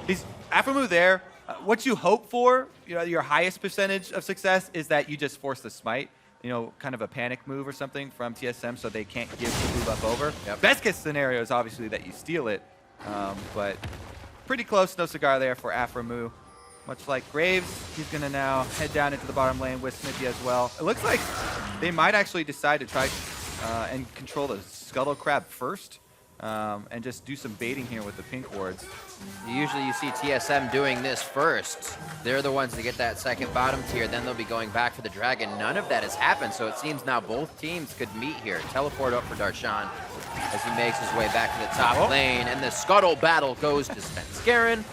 He's Afromu there. What you hope for, your highest percentage of success is that you just force the smite. Kind of a panic move or something from TSM, so they can't give the blue buff over. Best case scenario is obviously that you steal it, but pretty close. No cigar there for Afromu. Much like Graves, he's going to now head down into the bottom lane with Smithy as well. It looks like they might actually decide to try and control the Scuttle Crab first and just do some baiting here with the pink wards. Usually you see TSM doing this first. They're the ones to get that second bottom tier, then they'll be going back for the dragon. None of that has happened, so it seems now both teams could meet here. Teleport up for Darshan as he makes his way back to the top lane, and the Scuttle battle goes to Svenskeren.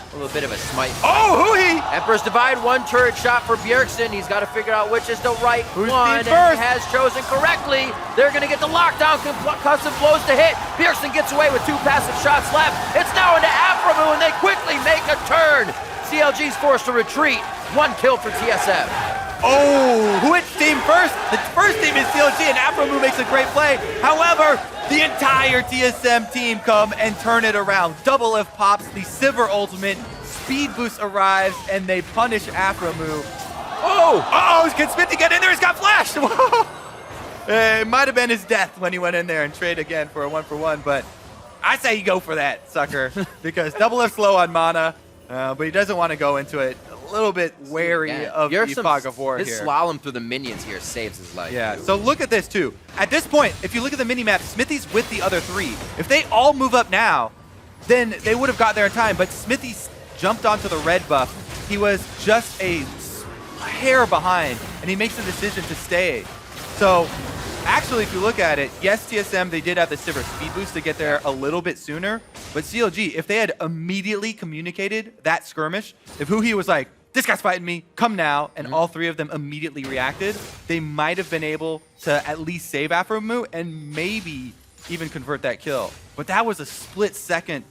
A little bit of a smite. Oh, Hui! Emperor's Divide, one turret shot for Bjergsen. He's got to figure out which is the right one, and he has chosen correctly. They're going to get the lockdown, concussive blows to hit. Bjergsen gets away with 2 passive shots left. It's now into Afromu, and they quickly make a turn. CLG's forced to retreat. 1 kill for TSM. Oh, which team first? The first team is CLG, and Afromu makes a great play. However, the entire TSM team come and turn it around. Double F pops, the Sivir ultimate, speed boost arrives, and they punish Afromu. Oh, can Smithy get in there? He's got flashed. It might have been his death when he went in there and traded again for a 1-for-1, but I say you go for that, sucker, because Double F slow on mana, but he doesn't want to go into it. A little bit wary of the fog of war his here. slalom through the minions here saves his life. Yeah, so look at this too. At this point, if you look at the mini-map, Smithy's with the other three. If they all move up now, then they would have got there in time, but Smithy jumped onto the red buff. He was just a hair behind, and he makes the decision to stay. So actually, if you look at it, yes, TSM, they did have the Sivir speed boost to get there a little bit sooner, but CLG, if they had immediately communicated that skirmish, if Huhi was like, this guy's fighting me, come now, and all three of them immediately reacted, they might have been able to at least save Afromu and maybe even convert that kill. But that was a split second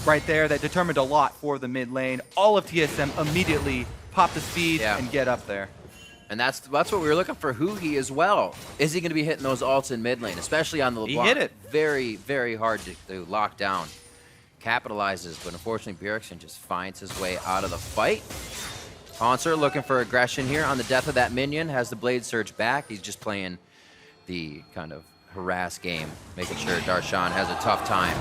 right there that determined a lot for the mid lane. All of TSM immediately pop the speed and get up there. And that's what we were looking for Huhi as well. Is he going to be hitting those ults in mid lane, especially on the LeBlanc? He hit it. Very, very hard to lock down. Capitalizes, but unfortunately Bjergsen just finds his way out of the fight. Hanszer looking for aggression here on the death of that minion, has the Blade Surge back. He's just playing the kind of harass game, making sure Darshan has a tough time.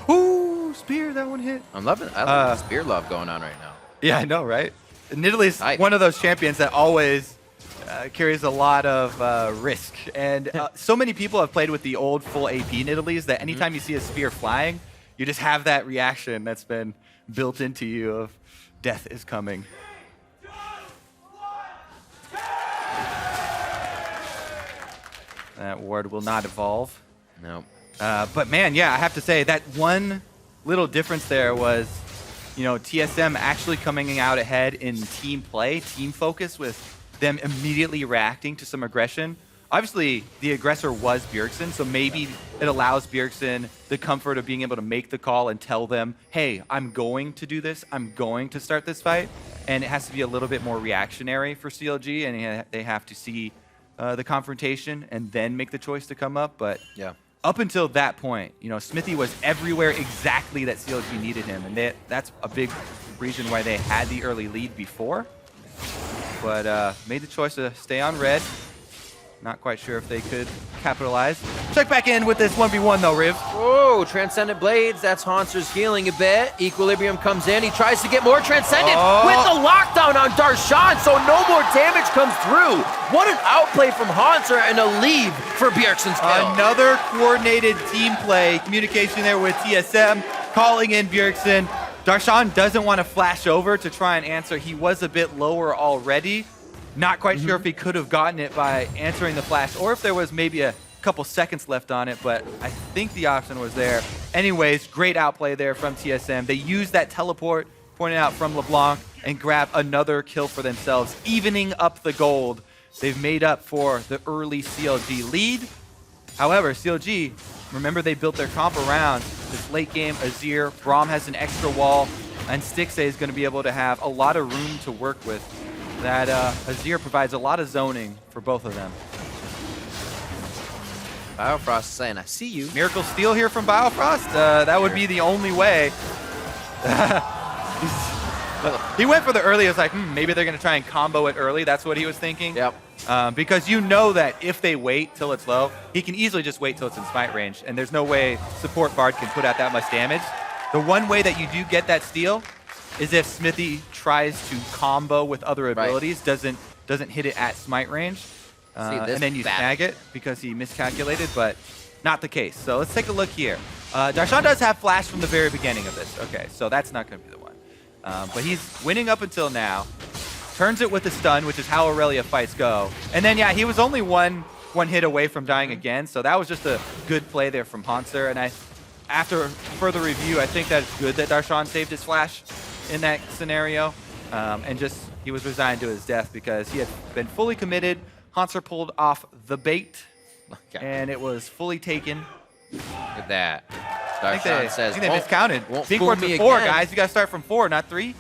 Ooh, spear, that one hit. I love the spear love going on right now. Yeah, I know, right? Nidalee is one of those champions that always carries a lot of risk. And so many people have played with the old full AP Nidalees that anytime you see a spear flying, you just have that reaction that's been built into you of death is coming. That ward will not evolve. No. But man, yeah, I have to say that one little difference there was, you know, TSM actually coming out ahead in team play, team focus, with them immediately reacting to some aggression. Obviously, the aggressor was Bjergsen, so maybe it allows Bjergsen the comfort of being able to make the call and tell them, hey, I'm going to do this, I'm going to start this fight, and it has to be a little bit more reactionary for CLG, and they have to see the confrontation and then make the choice to come up. But yeah, up until that point, you know, Smithy was everywhere exactly that CLG needed him, and that's a big reason why they had the early lead before. But made the choice to stay on red. Not quite sure if they could capitalize. Check back in with this 1v1 though, Riv. Oh, Transcendent Blades, that's Hansser's healing a bit. Equilibrium comes in, he tries to get more Transcendent with the lockdown on Darshan, so no more damage comes through. What an outplay from Hanszer and a leave for Bjergsen's kill. Another coordinated team play, communication there with TSM, calling in Bjergsen. Darshan doesn't want to flash over to try and answer. He was a bit lower already. Not quite sure if he could have gotten it by answering the flash, or if there was maybe a couple seconds left on it, but I think the option was there. Anyways, great outplay there from TSM. They used that teleport, pointed out from LeBlanc, and grab another kill for themselves, evening up the gold. They've made up for the early CLG lead. However, CLG, remember they built their comp around this late game Azir. Braum has an extra wall, and Stixxay is going to be able to have a lot of room to work with. That Azir provides a lot of zoning for both of them. Biofrost saying, I see you. Miracle Steal here from Biofrost? That would be the only way. He went for the early. It was like, maybe they're going to try and combo it early. That's what he was thinking. Yep. Because you know that if they wait till it's low, he can easily just wait till it's in smite range, and there's no way support Bard can put out that much damage. The one way that you do get that steal is if Smithy tries to combo with other abilities, doesn't hit it at smite range, and then you snag it because he miscalculated, but not the case. So let's take a look here. Darshan does have flash from the very beginning of this. Okay, so that's not going to be the one. But he's winning up until now. Turns it with the stun, which is how Aurelia fights go. And then, yeah, he was only one hit away from dying again, so that was just a good play there from Hanszer. And after further review, I think that it's good that Darshan saved his flash in that scenario, and just he was resigned to his death because he had been fully committed. Hanszer pulled off the bait, and it was fully taken. Look at that. I think they miscounted. Won't Pink fool ward's me a 4, again. guys. You got to start from 4, not 3.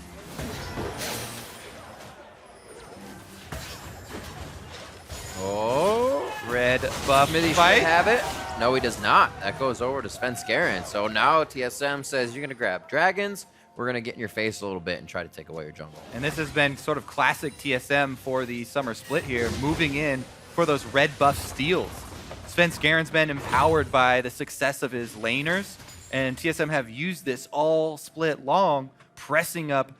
Oh, Red buff Smithy fight. should have it. No, he does not. That goes over to FLICKR. So now TSM says you're going to grab dragons. We're going to get in your face a little bit and try to take away your jungle. And this has been sort of classic TSM for the summer split here, moving in for those red buff steals. FLICKR's been empowered by the success of his laners, and TSM have used this all split long, pressing up,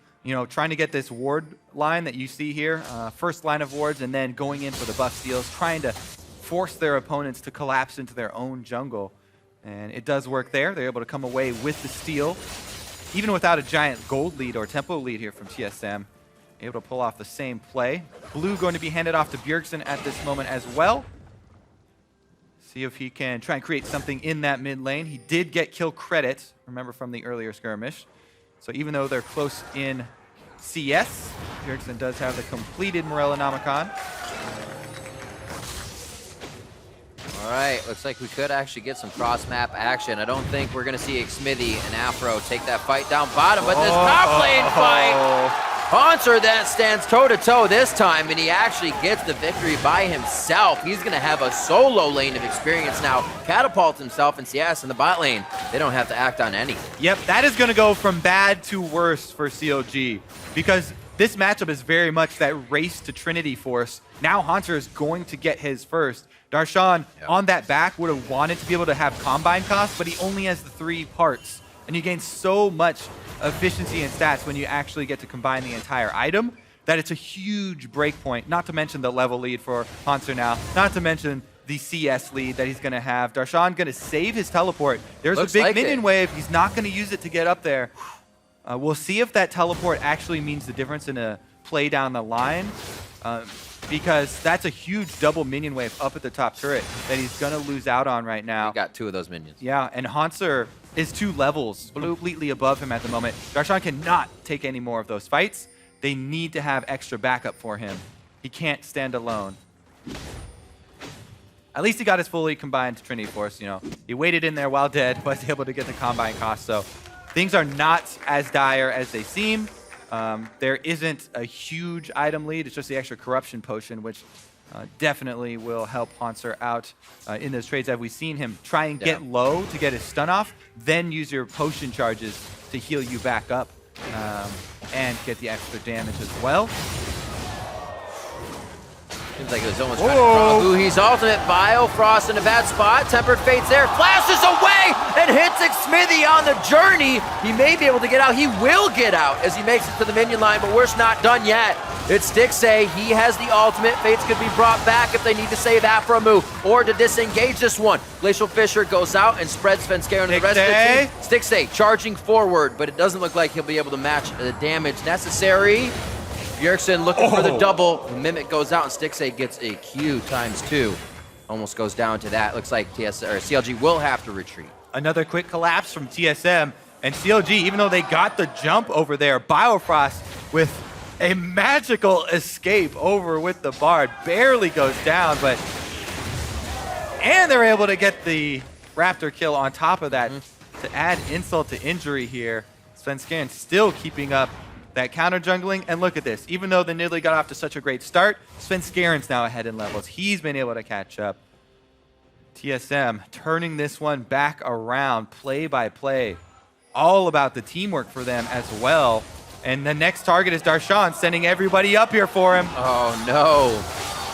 trying to get this ward line that you see here, first line of wards, and then going in for the buff steals, trying to force their opponents to collapse into their own jungle. And it does work there. They're able to come away with the steal, even without a giant gold lead or tempo lead here from TSM. Able to pull off the same play. Blue going to be handed off to Bjergsen at this moment as well. See if he can try and create something in that mid lane. He did get kill credit, remember, from the earlier skirmish. So even though they're close in CS, Bjergsen does have the completed Morellonomicon. All right, looks like we could actually get some cross-map action. I don't think we're going to see Xmithy and Afro take that fight down bottom, but this top lane fight, Haunter then stands toe-to-toe this time, and he actually gets the victory by himself. He's going to have a solo lane of experience now, catapult himself in CS in the bot lane. They don't have to act on anything. Yep, that is going to go from bad to worse for CLG, because this matchup is very much that race to Trinity Force. Now Haunter is going to get his first. Darshan on that back would have wanted to be able to have combine costs, but he only has the 3 parts. And you gain so much efficiency and stats when you actually get to combine the entire item that it's a huge break point, not to mention the level lead for Haunter now, not to mention the CS lead that he's going to have. Darshan going to save his teleport. There's a big minion wave. He's not going to use it to get up there. We'll see if that teleport actually means the difference in a play down the line. Because that's a huge double minion wave up at the top turret that he's going to lose out on right now. He got 2 of those minions. Yeah, and Haunter is 2 levels completely above him at the moment. Darshan cannot take any more of those fights. They need to have extra backup for him. He can't stand alone. At least he got his fully combined Trinity Force. He waited in there while dead, was able to get the combine cost. So things are not as dire as they seem. There isn't a huge item lead. It's just the extra corruption potion, which definitely will help Haunter out in those trades. Have we seen him try and get low to get his stun off, then use your potion charges to heal you back up and get the extra damage as well. Seems like it was almost trying to draw Wuhi's ultimate. Biofrost in a bad spot. Tempered Fate's there. Flashes away and hits Xmithy on the journey. He may be able to get out. He will get out as he makes it to the minion line, but we're not done yet. It's Stixxay. He has the ultimate. Fates could be brought back if they need to save Afro or to disengage this one. Glacial Fissure goes out and spreads FLICKR and the rest of the team. Stixxay charging forward, but it doesn't look like he'll be able to match the damage necessary. Bjergsen looking for the double. The Mimic goes out and Stixxay gets a Q ×2. Almost goes down to that. Looks like CLG will have to retreat. Another quick collapse from TSM. And CLG, even though they got the jump over there, Biofrost with a magical escape over with the Bard. Barely goes down, but... And they're able to get the Raptor kill on top of that to add insult to injury here. FLICKR still keeping up that counter jungling, and look at this. Even though the Nidalee got off to such a great start, FLICKR's now ahead in levels. He's been able to catch up. TSM turning this one back around, play by play. All about the teamwork for them as well. And the next target is Darshan, sending everybody up here for him. Oh no.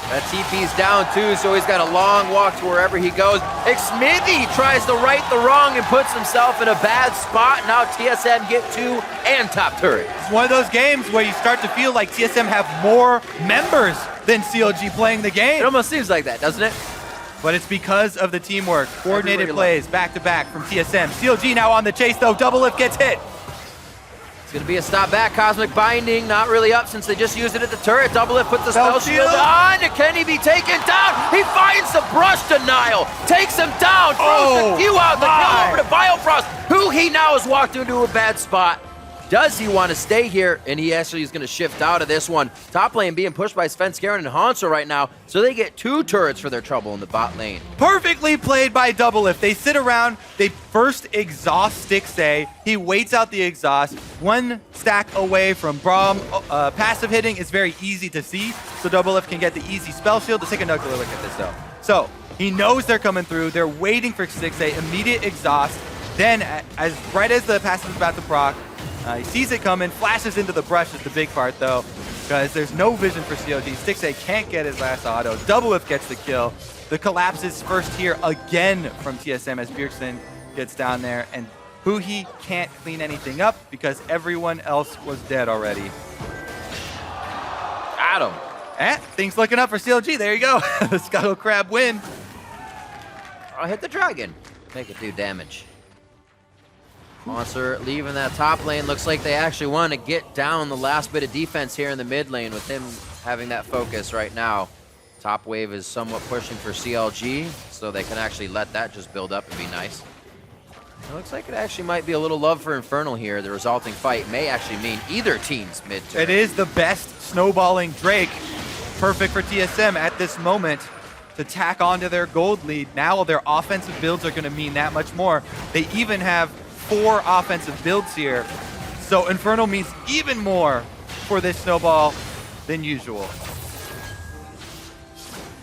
That TP's down too, so he's got a long walk to wherever he goes. Xmithy tries to right the wrong and puts himself in a bad spot. Now TSM get 2 and top turret. It's one of those games where you start to feel like TSM have more members than CLG playing the game. It almost seems like that, doesn't it? But it's because of the teamwork. Coordinated plays back to back from TSM. CLG now on the chase though. Double lift gets hit. It's going to be a stop back. Cosmic Binding, not really up since they just used it at the turret. Double Lift puts the spell shield on. Can he be taken down? He finds the brush denial. Takes him down. Throws the Q out. The kill over to Biofrost, who he now has walked into a bad spot. Does he want to stay here? And he actually is going to shift out of this one. Top lane being pushed by Svenskeren and Hanser right now, so they get 2 turrets for their trouble in the bot lane. Perfectly played by Doublelift. They sit around, they first exhaust Stixay. He waits out the exhaust. 1 stack away from Braum. Passive hitting is very easy to see, so Doublelift can get the easy spell shield. Let's take another look at this though. So he knows they're coming through. They're waiting for Stixay, immediate exhaust. Then, right as the passive is about to proc, he sees it coming, flashes into the brush is the big part though, because there's no vision for CLG. Stixay can't get his last auto. Doublelift gets the kill. The collapse is first here again from TSM as Bjergsen gets down there, and Huhi can't clean anything up because everyone else was dead already. Got him. Things looking up for CLG. There you go. The Scuttle Crab win. I'll hit the dragon. Make it do damage. Monster leaving that top lane. Looks like they actually want to get down the last bit of defense here in the mid lane with him having that focus right now. Top wave is somewhat pushing for CLG, so they can actually let that just build up and be nice. It looks like it actually might be a little love for Infernal here. The resulting fight may actually mean either team's mid-turn. It is the best snowballing Drake. Perfect for TSM at this moment to tack onto their gold lead. Now their offensive builds are going to mean that much more. They even have 4 offensive builds here. So Infernal means even more for this snowball than usual.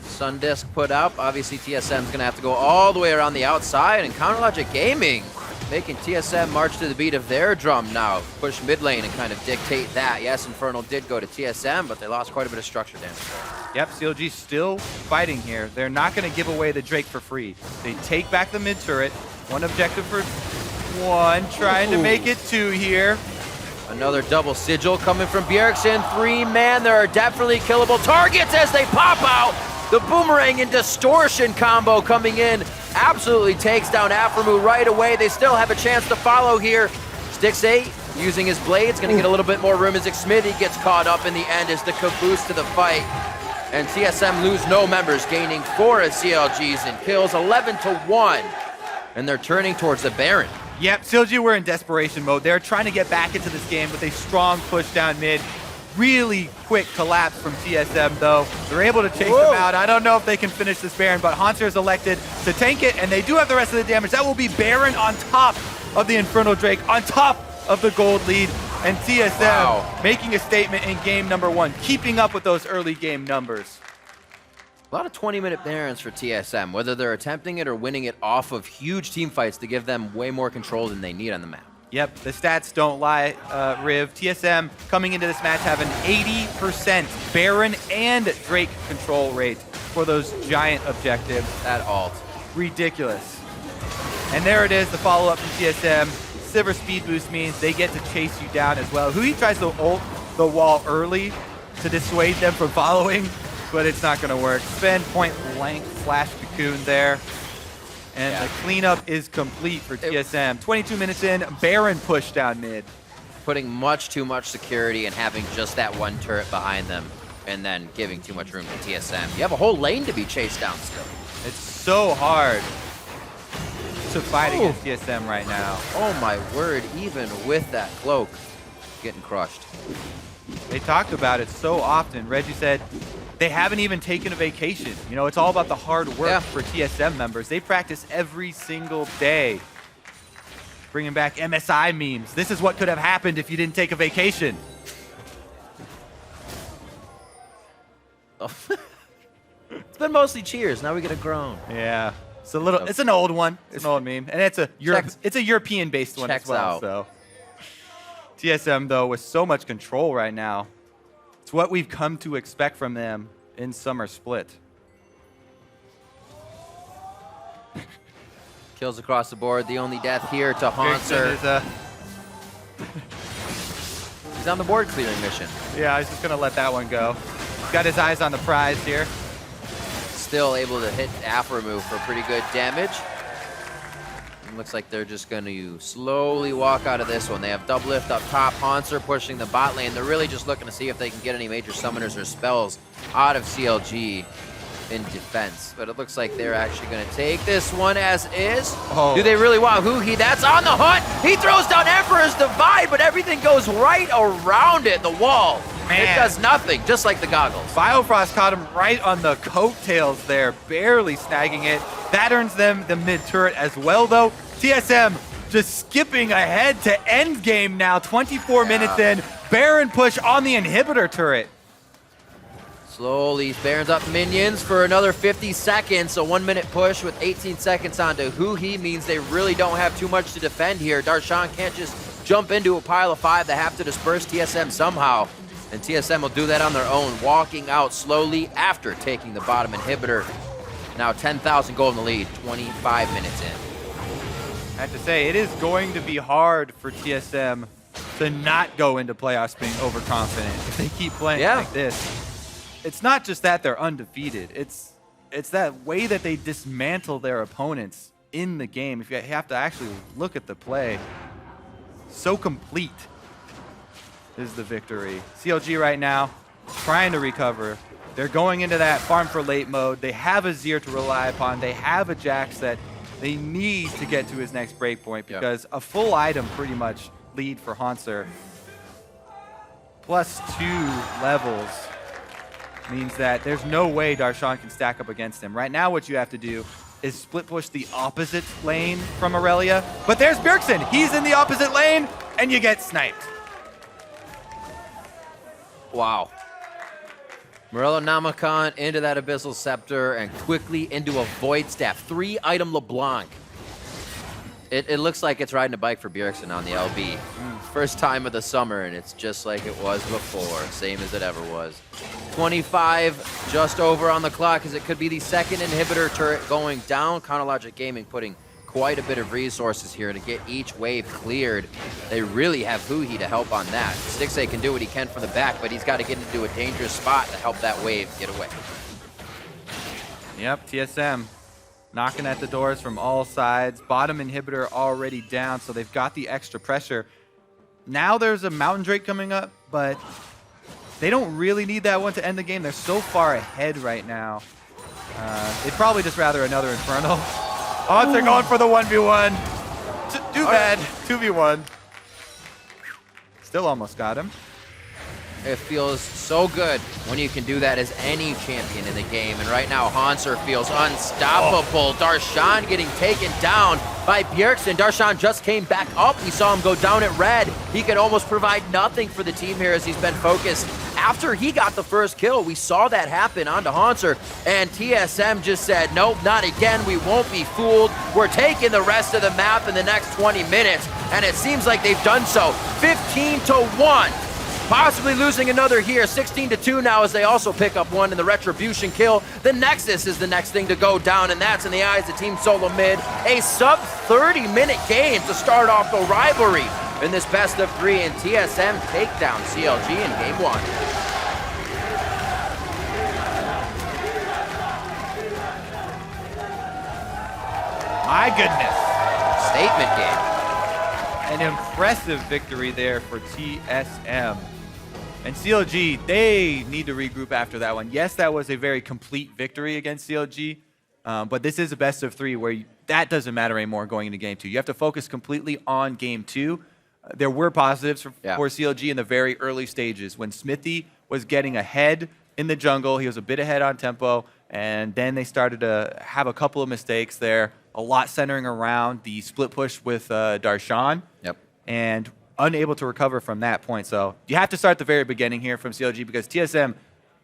Sundisk put up. Obviously, TSM's going to have to go all the way around the outside, and Counterlogic Gaming making TSM march to the beat of their drum now. Push mid lane and kind of dictate that. Yes, Infernal did go to TSM, but they lost quite a bit of structure damage. Yep, CLG still fighting here. They're not going to give away the Drake for free. They take back the mid turret. 1 objective for 1, trying to make it 2 here. Another double sigil coming from Bjergsen. 3-man, there are definitely killable targets as they pop out. The boomerang and distortion combo coming in absolutely takes down Aphromoo right away. They still have a chance to follow here. Stixay using his blades, going to get a little bit more room as Xmithie gets caught up in the end as the caboose to the fight. And TSM lose no members, gaining 4 as CLGs and kills 11-1. And they're turning towards the Baron. Yep, CLG were in desperation mode. They're trying to get back into this game with a strong push down mid. Really quick collapse from TSM though. They're able to chase them out. I don't know if they can finish this Baron, but Hanser is elected to tank it, and they do have the rest of the damage. That will be Baron on top of the Infernal Drake, on top of the gold lead, and TSM making a statement in game number 1, keeping up with those early game numbers. A lot of 20-minute Barons for TSM, whether they're attempting it or winning it off of huge team fights to give them way more control than they need on the map. Yep, the stats don't lie, Riv. TSM coming into this match have an 80% Baron and Drake control rate for those giant objectives. That ult. Ridiculous. And there it is, the follow-up from TSM. Sivir speed boost means they get to chase you down as well. Huhi tries to ult the wall early to dissuade them from following, but it's not going to work. Sven point blank flash cocoon there. And the cleanup is complete for TSM. 22 minutes in, Baron push down mid. Putting much too much security and having just that 1 turret behind them, and then giving too much room to TSM. You have a whole lane to be chased down still. It's so hard to fight against TSM right now. Oh my word, even with that cloak, getting crushed. They talked about it so often. Reggie said they haven't even taken a vacation. You know, it's all about the hard work for TSM members. They practice every single day. Bringing back MSI memes. This is what could have happened if you didn't take a vacation. It's been mostly cheers. Now we get a groan. Yeah. It's a little. It's an old one. It's an old meme, and it's a European-based one as well. Out. So TSM though with so much control right now. It's what we've come to expect from them in Summer Split. Kills across the board. The only death here to Hanser. He's on the board clearing mission. Yeah, I was just gonna let that one go. He's got his eyes on the prize here. Still able to hit Aphromoo for pretty good damage. It looks like they're just going to slowly walk out of this one. They have Doublelift up top, Hanser pushing the bot lane. They're really just looking to see if they can get any major summoners or spells out of CLG. in defense. But it looks like they're actually going to take this one as is. Oh. Do they really want Huhi? That's on the hunt. He throws down Emperor's Divide, but everything goes right around it, the wall. Man. It does nothing, just like the goggles. Biofrost caught him right on the coattails there, barely snagging it. That earns them the mid turret as well, though. TSM just skipping ahead to end game now, 24 minutes in. Baron push on the inhibitor turret. Slowly, Baron's up minions for another 50 seconds. A 1 minute push with 18 seconds onto Huhi means they really don't have too much to defend here. Darshan can't just jump into a pile of 5. They have to disperse TSM somehow. And TSM will do that on their own, walking out slowly after taking the bottom inhibitor. Now 10,000 gold in the lead, 25 minutes in. I have to say, it is going to be hard for TSM to not go into playoffs being overconfident if they keep playing like this. It's not just that they're undefeated. It's that way that they dismantle their opponents in the game. If you have to actually look at the play, so complete is the victory. CLG right now trying to recover. They're going into that farm for late mode. They have a Zir to rely upon. They have a Jax that they need to get to his next breakpoint because a full item pretty much lead for Hanser plus 2 levels means that there's no way Darshan can stack up against him. Right now what you have to do is split push the opposite lane from Aurelia. But there's Bjergsen. He's in the opposite lane and you get sniped. Wow. Morello Namakan into that Abyssal Scepter and quickly into a Void Staff. 3-item LeBlanc. It looks like it's riding a bike for Bjergsen on the LB. First time of the summer, and it's just like it was before. Same as it ever was. 25 just over on the clock as it could be the second inhibitor turret going down. Counterlogic Gaming putting quite a bit of resources here to get each wave cleared. They really have Huhi to help on that. Stixxay can do what he can from the back, but he's got to get into a dangerous spot to help that wave get away. Yep, TSM knocking at the doors from all sides. Bottom inhibitor already down, so they've got the extra pressure. Now there's a Mountain Drake coming up, but they don't really need that one to end the game. They're so far ahead right now. They'd probably just rather another Infernal. Oh, they're going for the 1v1. Too bad. 2v1. Still almost got him. It feels so good when you can do that as any champion in the game. And right now, Hanser feels unstoppable. Darshan getting taken down by Bjergsen. Darshan just came back up. We saw him go down at red. He can almost provide nothing for the team here as he's been focused. After he got the first kill, we saw that happen onto Hanser. And TSM just said, nope, not again. We won't be fooled. We're taking the rest of the map in the next 20 minutes. And it seems like they've done so. 15-1. Possibly losing another here, 16-2 now as they also pick up one in the Retribution kill. The Nexus is the next thing to go down, and that's in the eyes of Team Solo Mid. A sub 30-minute game to start off the rivalry in this best of 3, and TSM take down CLG in game 1. My goodness. Statement game. An impressive victory there for TSM. And CLG, they need to regroup after that one. Yes, that was a very complete victory against CLG, but this is a best of 3 where that doesn't matter anymore going into game 2. You have to focus completely on game 2. There were positives for CLG in the very early stages. When Smithy was getting ahead in the jungle, he was a bit ahead on tempo, and then they started to have a couple of mistakes there. A lot centering around the split push with Darshan. Yep. And unable to recover from that point. So you have to start at the very beginning here from CLG because TSM,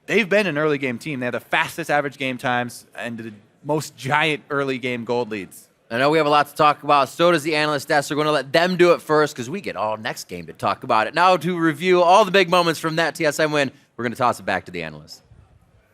they've been an early game team. They have the fastest average game times and the most giant early game gold leads. I know we have a lot to talk about. So does the analyst desk. We're going to let them do it first because we get all next game to talk about it. Now to review all the big moments from that TSM win, we're going to toss it back to the analyst.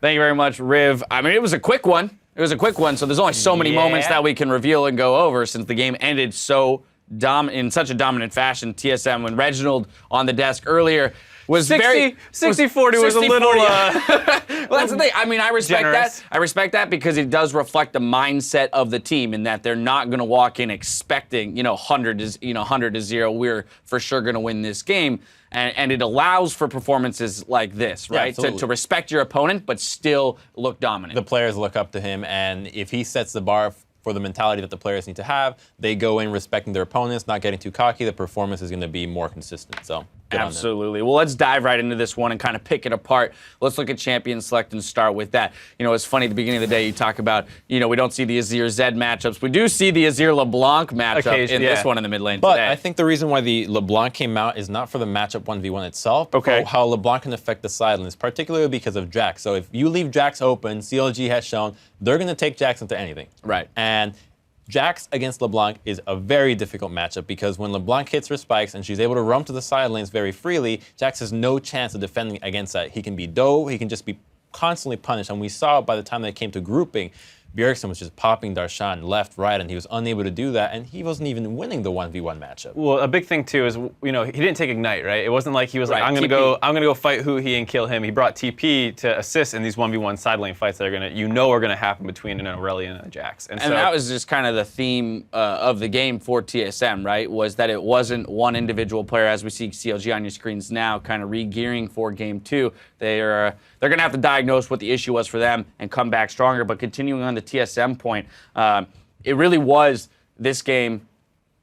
Thank you very much, Riv. I mean, it was a quick one. It was a quick one, so there's only so many moments that we can reveal and go over since the game ended so in such a dominant fashion. TSM, when Reginald on the desk earlier was 60-40 was a little... well, that's the thing. I mean, I respect generous. that. I respect that because it does reflect the mindset of the team in that they're not going to walk in expecting, 100 to 0. We're for sure going to win this game. And it allows for performances like this, right? absolutely. To respect your opponent, but still look dominant. The players look up to him, and if he sets the bar for the mentality that the players need to have, they go in respecting their opponents, not getting too cocky, the performance is going to be more consistent. So good on them. Absolutely. Well, let's dive right into this one and kind of pick it apart. Let's look at champion select and start with that. You know, it's funny at the beginning of the day you talk about, you know, we don't see the Azir Zed matchups. We do see the Azir LeBlanc matchup in this one in the mid lane But today. I think the reason why the LeBlanc came out is not for the matchup 1v1 itself, but Okay. for how LeBlanc can affect the side lanes, particularly because of Jax. So if you leave Jax open, CLG has shown they're going to take Jax into anything. Right. And Jax against LeBlanc is a very difficult matchup because when LeBlanc hits her spikes and she's able to roam to the side lanes very freely, Jax has no chance of defending against that. He can be dove, he can just be constantly punished. And we saw by the time they came to grouping, Bjergsen was just popping Darshan left, right, and he was unable to do that, and he wasn't even winning the 1v1 matchup. Well, a big thing too is, you know, he didn't take Ignite, right? It wasn't like he was like, Right, I'm gonna TP. go fight Huhi and kill him. He brought TP to assist in these 1v1 side lane fights that are gonna happen between an Aurelion and a Jax. And that was just kind of the theme of the game for TSM, right? Was that it wasn't one individual player, as we see CLG on your screens now, kind of re-gearing for game 2. They're going to have to diagnose what the issue was for them and come back stronger. But continuing on the TSM point, it really was this game,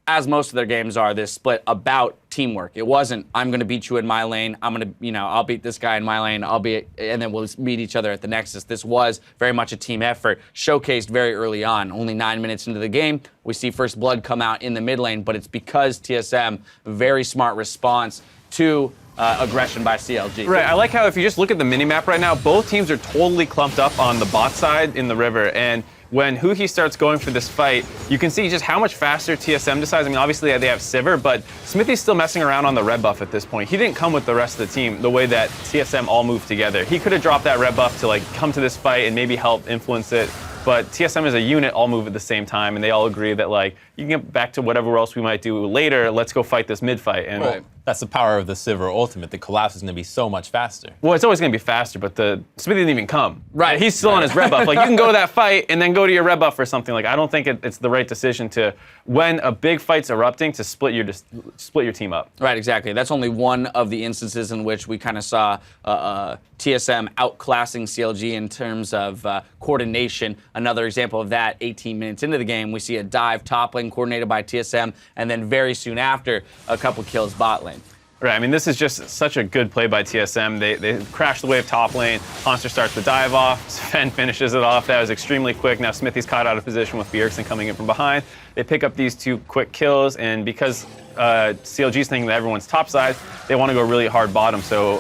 as most of their games are, this split about teamwork. It wasn't, I'm going to beat you in my lane. I'm going to, I'll beat this guy in my lane. And then we'll meet each other at the Nexus. This was very much a team effort, showcased very early on. Only 9 minutes into the game, we see First Blood come out in the mid lane, but it's because TSM, very smart response to aggression by CLG. Right, I like how if you just look at the minimap right now, both teams are totally clumped up on the bot side in the river, and when Huhi starts going for this fight, you can see just how much faster TSM decides. I mean, obviously they have Sivir, but Smithy's still messing around on the red buff at this point. He didn't come with the rest of the team the way that TSM all moved together. He could have dropped that red buff to like come to this fight and maybe help influence it, but TSM as a unit all move at the same time, and they all agree that like, you can get back to whatever else we might do later, let's go fight this mid fight. And Well, that's the power of the Sivir ultimate. The collapse is going to be so much faster. well, it's always going to be faster, but the Smithy didn't even come. Right. He's still on his red buff. Like, you can go to that fight and then go to your red buff or something. Like, I don't think it's the right decision to, when a big fight's erupting, to split your team up. Right, exactly. That's only one of the instances in which we kind of saw TSM outclassing CLG in terms of coordination. Another example of that, 18 minutes into the game, we see a dive top lane coordinated by TSM, and then very soon after, a couple kills bot lane. Right, I mean, this is just such a good play by TSM. They crash the wave top lane. Monster starts the dive off. Sven finishes it off. That was extremely quick. Now Smithy's caught out of position with Bjergsen coming in from behind. They pick up these 2 quick kills, and because CLG's thinking that everyone's topside, they want to go really hard bottom. So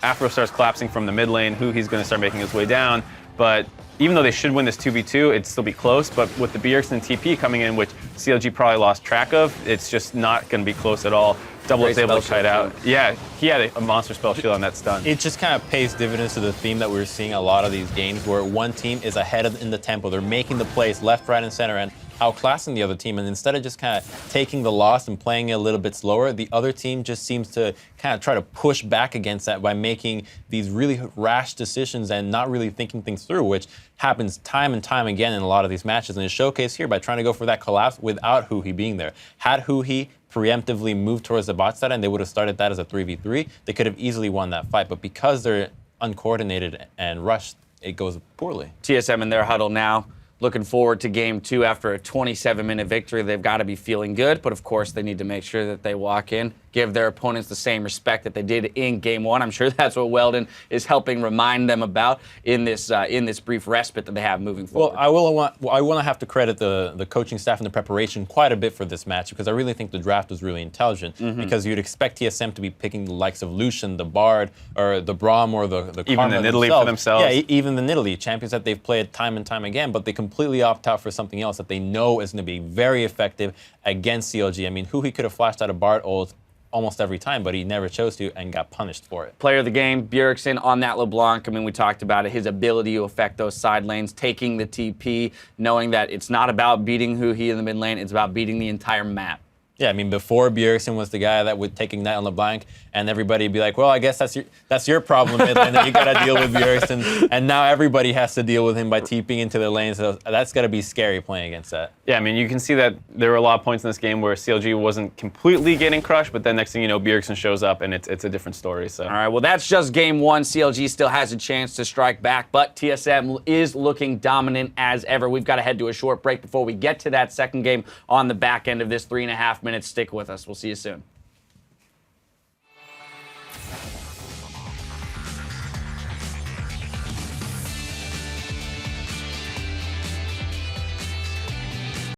Afro starts collapsing from the mid lane. He's going to start making his way down. But even though they should win this 2v2, it'd still be close. But with the Bjergsen TP coming in, which CLG probably lost track of, it's just not going to be close at all. Double is able to kite out. Yeah, he had a monster spell shield on that stun. It just kind of pays dividends to the theme that we're seeing a lot of these games where one team is ahead in the tempo. They're making the plays left, right, and center and outclassing the other team. And instead of just kind of taking the loss and playing it a little bit slower, the other team just seems to kind of try to push back against that by making these really rash decisions and not really thinking things through, which happens time and time again in a lot of these matches. And it's showcased here by trying to go for that collapse without Huhi being there. Had Huhi preemptively moved towards the bot side and they would have started that as a 3v3, they could have easily won that fight. But because they're uncoordinated and rushed, it goes poorly. TSM in their huddle now, looking forward to game 2 after a 27-minute victory. They've got to be feeling good, but of course they need to make sure that they walk in, give their opponents the same respect that they did in game 1. I'm sure that's what Weldon is helping remind them about in this brief respite that they have moving forward. Well, I want to have to credit the coaching staff and the preparation quite a bit for this match because I really think the draft was really intelligent because you'd expect TSM to be picking the likes of Lucian, the Bard, or the Braum, or the even Karma the Nidalee for themselves. Yeah, even the Nidalee, champions that they've played time and time again, but they completely opt out for something else that they know is going to be very effective against CLG. I mean, Huhi could have flashed out a Bard ult almost every time, but he never chose to and got punished for it. Player of the game, Bjergsen on that LeBlanc. I mean, we talked about it, his ability to affect those side lanes, taking the TP, knowing that it's not about beating Huhi in the mid lane, it's about beating the entire map. Yeah, I mean, before Bjergsen was the guy that would take Ignite on LeBlanc, and everybody would be like, well, I guess that's your problem, mid laner. You got to deal with Bjergsen. And now everybody has to deal with him by TPing into the lane, so that's got to be scary playing against that. Yeah, I mean, you can see that there were a lot of points in this game where CLG wasn't completely getting crushed, but then next thing you know, Bjergsen shows up, and it's a different story. So. All right, well, that's just game one. CLG still has a chance to strike back, but TSM is looking dominant as ever. We've got to head to a short break before we get to that second game on the back end of this 3.5 minutes. Stick with us. We'll see you soon.